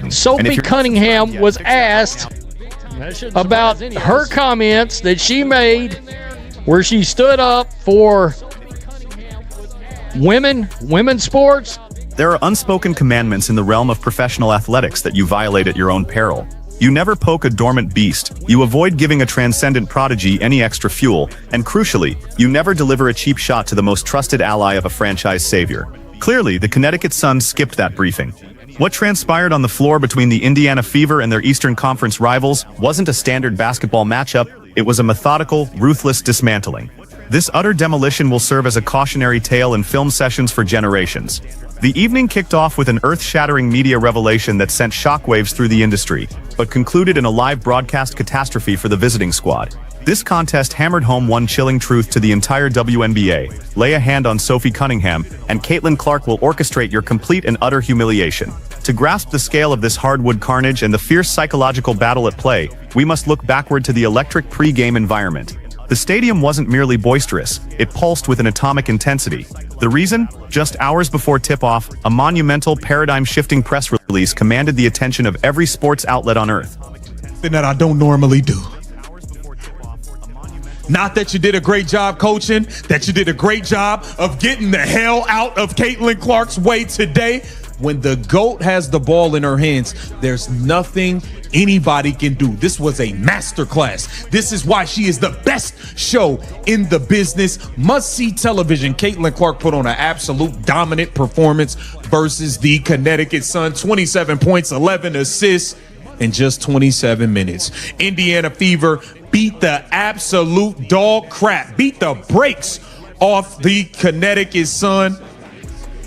Sophie Cunningham was asked about her comments that she made where she stood up for women's sports. There are unspoken commandments in the realm of professional athletics that you violate at your own peril. You never poke a dormant beast, you avoid giving a transcendent prodigy any extra fuel, and crucially, you never deliver a cheap shot to the most trusted ally of a franchise savior. Clearly, the Connecticut Sun skipped that briefing. What transpired on the floor between the Indiana Fever and their Eastern Conference rivals wasn't a standard basketball matchup, it was a methodical, ruthless dismantling. This utter demolition will serve as a cautionary tale in film sessions for generations. The evening kicked off with an earth-shattering media revelation that sent shockwaves through the industry, but concluded in a live broadcast catastrophe for the visiting squad. This contest hammered home one chilling truth to the entire WNBA. Lay a hand on Sophie Cunningham, and Caitlin Clark will orchestrate your complete and utter humiliation. To grasp the scale of this hardwood carnage and the fierce psychological battle at play, we must look backward to the electric pre-game environment. The stadium wasn't merely boisterous, it pulsed with an atomic intensity. The reason? Just hours before tip-off, a monumental, paradigm-shifting press release commanded the attention of every sports outlet on Earth. That I don't normally do. Not that you did a great job coaching, that you did a great job of getting the hell out of Caitlin Clark's way today. When the GOAT has the ball in her hands, there's nothing anybody can do. This was a masterclass. This is why she is the best show in the business. Must-see television. Caitlin Clark put on an absolute dominant performance versus the Connecticut Sun. 27 points, 11 assists in just 27 minutes. Indiana Fever beat the absolute dog crap, beat the brakes off the Connecticut Sun,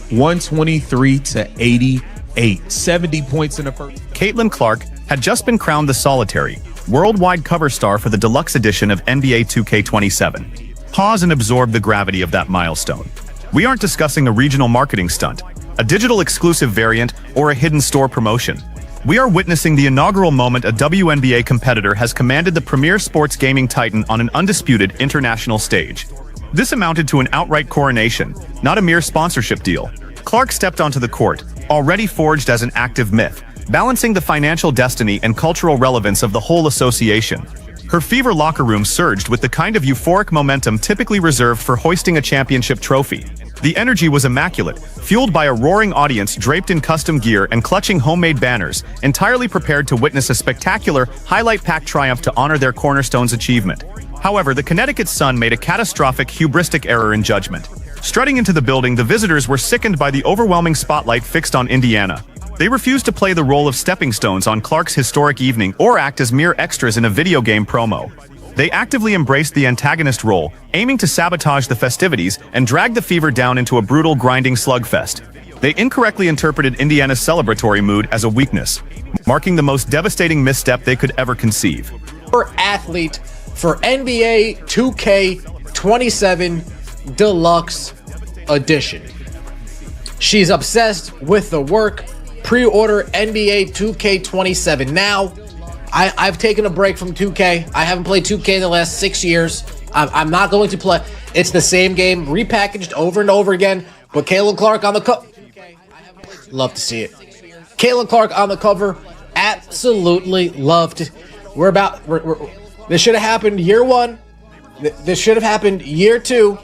123-88, 70 points in the first. Caitlin Clark had just been crowned the solitary, worldwide cover star for the deluxe edition of NBA 2K27. Pause and absorb the gravity of that milestone. We aren't discussing a regional marketing stunt, a digital exclusive variant, or a hidden store promotion. We are witnessing the inaugural moment a WNBA competitor has commanded the premier sports gaming titan on an undisputed international stage. This amounted to an outright coronation, not a mere sponsorship deal. Clark stepped onto the court, already forged as an active myth, balancing the financial destiny and cultural relevance of the whole association. Her Fever locker room surged with the kind of euphoric momentum typically reserved for hoisting a championship trophy. The energy was immaculate, fueled by a roaring audience draped in custom gear and clutching homemade banners, entirely prepared to witness a spectacular, highlight-packed triumph to honor their cornerstone's achievement. However, the Connecticut Sun made a catastrophic, hubristic error in judgment. Strutting into the building, the visitors were sickened by the overwhelming spotlight fixed on Indiana. They refused to play the role of stepping stones on Clark's historic evening or act as mere extras in a video game promo. They actively embraced the antagonist role, aiming to sabotage the festivities and drag the Fever down into a brutal, grinding slugfest. They incorrectly interpreted Indiana's celebratory mood as a weakness, marking the most devastating misstep they could ever conceive. Athlete for NBA 2K27 Deluxe Edition. She's obsessed with the work. Pre-order NBA 2K27 now. I've taken a break from 2K. I haven't played 2K in the last 6 years. I'm not going to play. It's the same game, repackaged over and over again. But Caitlin Clark on the cover. Love to see it. Caitlin Clark on the cover. Absolutely loved it. This should have happened year one. This should have happened year two.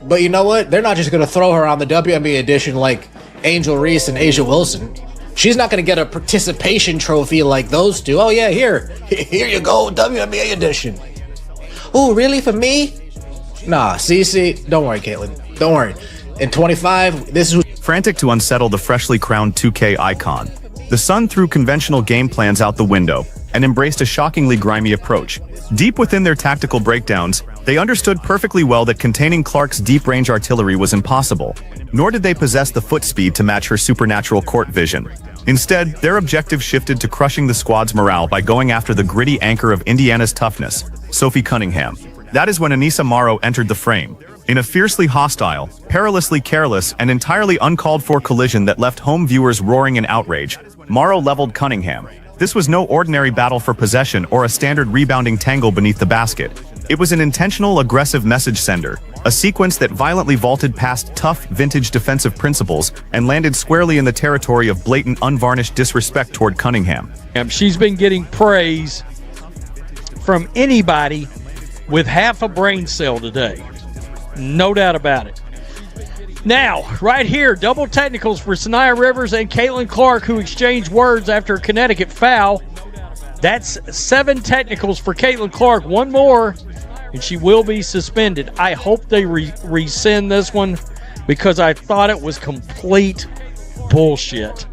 But you know what? They're not just going to throw her on the WNBA edition like Angel Reese and Asia Wilson. She's not going to get a participation trophy like those two. Oh yeah, here you go, WNBA edition. Oh, really, for me? Nah, see, don't worry, Caitlin. Don't worry. In 25, this is... Frantic to unsettle the freshly crowned 2K icon, the Sun threw conventional game plans out the window and embraced a shockingly grimy approach. Deep within their tactical breakdowns, they understood perfectly well that containing Clark's deep-range artillery was impossible, nor did they possess the foot speed to match her supernatural court vision. Instead, their objective shifted to crushing the squad's morale by going after the gritty anchor of Indiana's toughness, Sophie Cunningham. That is when Anissa Morrow entered the frame. In a fiercely hostile, perilously careless, and entirely uncalled-for collision that left home viewers roaring in outrage, Morrow leveled Cunningham. This was no ordinary battle for possession or a standard rebounding tangle beneath the basket. It was an intentional, aggressive message sender, a sequence that violently vaulted past tough, vintage defensive principles and landed squarely in the territory of blatant, unvarnished disrespect toward Cunningham. She's been getting praise from anybody with half a brain cell today. No doubt about it. Now, right here, double technicals for Sanaya Rivers and Caitlin Clark, who exchanged words after a Connecticut foul. That's 7 technicals for Caitlin Clark. One more, and she will be suspended. I hope they rescind this one because I thought it was complete bullshit.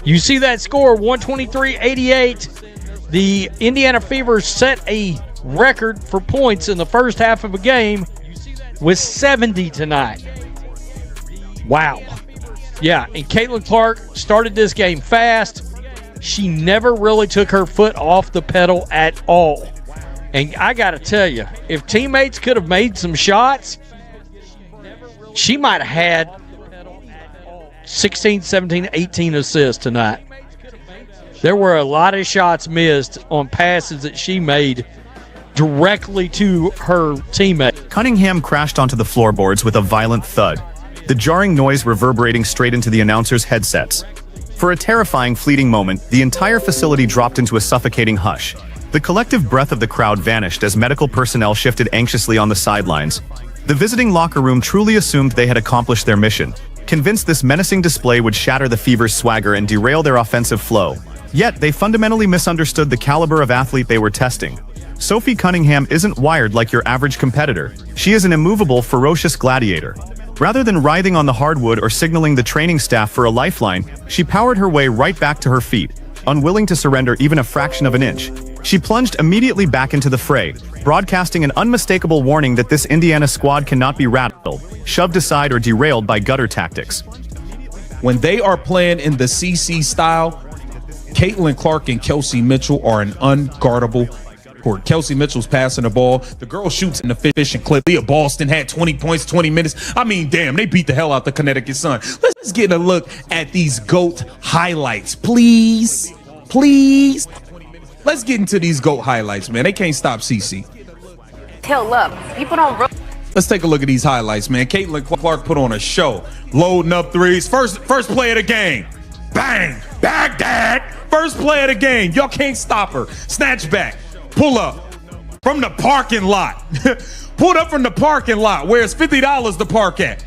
You see that score, 123-88. The Indiana Fever set a record for points in the first half of a game with 70 tonight. Wow. Yeah, and Caitlin Clark started this game fast. She never really took her foot off the pedal at all. And I got to tell you, if teammates could have made some shots, she might have had 16, 17, 18 assists tonight. There were a lot of shots missed on passes that she made directly to her teammate. Cunningham crashed onto the floorboards with a violent thud, the jarring noise reverberating straight into the announcers' headsets. For a terrifying, fleeting moment, the entire facility dropped into a suffocating hush. The collective breath of the crowd vanished as medical personnel shifted anxiously on the sidelines. The visiting locker room truly assumed they had accomplished their mission, convinced this menacing display would shatter the Fever's swagger and derail their offensive flow. Yet, they fundamentally misunderstood the caliber of athlete they were testing. Sophie Cunningham isn't wired like your average competitor. She is an immovable, ferocious gladiator. Rather than writhing on the hardwood or signaling the training staff for a lifeline, she powered her way right back to her feet, unwilling to surrender even a fraction of an inch. She plunged immediately back into the fray, broadcasting an unmistakable warning that this Indiana squad cannot be rattled, shoved aside, or derailed by gutter tactics. When they are playing in the CC style, Caitlin Clark and Kelsey Mitchell are an unguardable court. Kelsey Mitchell's passing the ball. The girl shoots an efficient clip. Leah Boston had 20 points, 20 minutes. I mean, damn, they beat the hell out the Connecticut Sun. Let's get a look at these GOAT highlights, please. Please. Let's get into these GOAT highlights, man. They can't stop CC. Till up. People don't. Let's take a look at these highlights, man. Caitlin Clark put on a show, loading up threes. First play of the game. Bang! Baghdad! First play of the game. Y'all can't stop her. Snatch back. Pull up from the parking lot. Pulled up from the parking lot. Where's $50 to park at?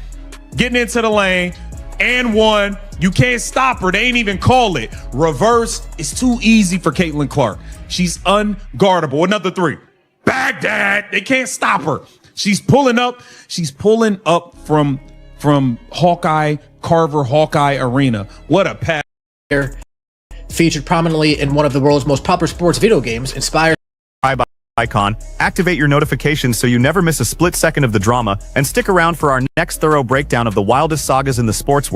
Getting into the lane. And one. You can't stop her. They ain't even call it. Reverse is too easy for Caitlin Clark. She's unguardable. Another three. Baghdad. They can't stop her. She's pulling up. She's pulling up from Carver Hawkeye Arena. What a pass. Featured prominently in one of the world's most popular sports video games, inspired icon. Activate your notifications so you never miss a split second of the drama, and stick around for our next thorough breakdown of the wildest sagas in the sports world.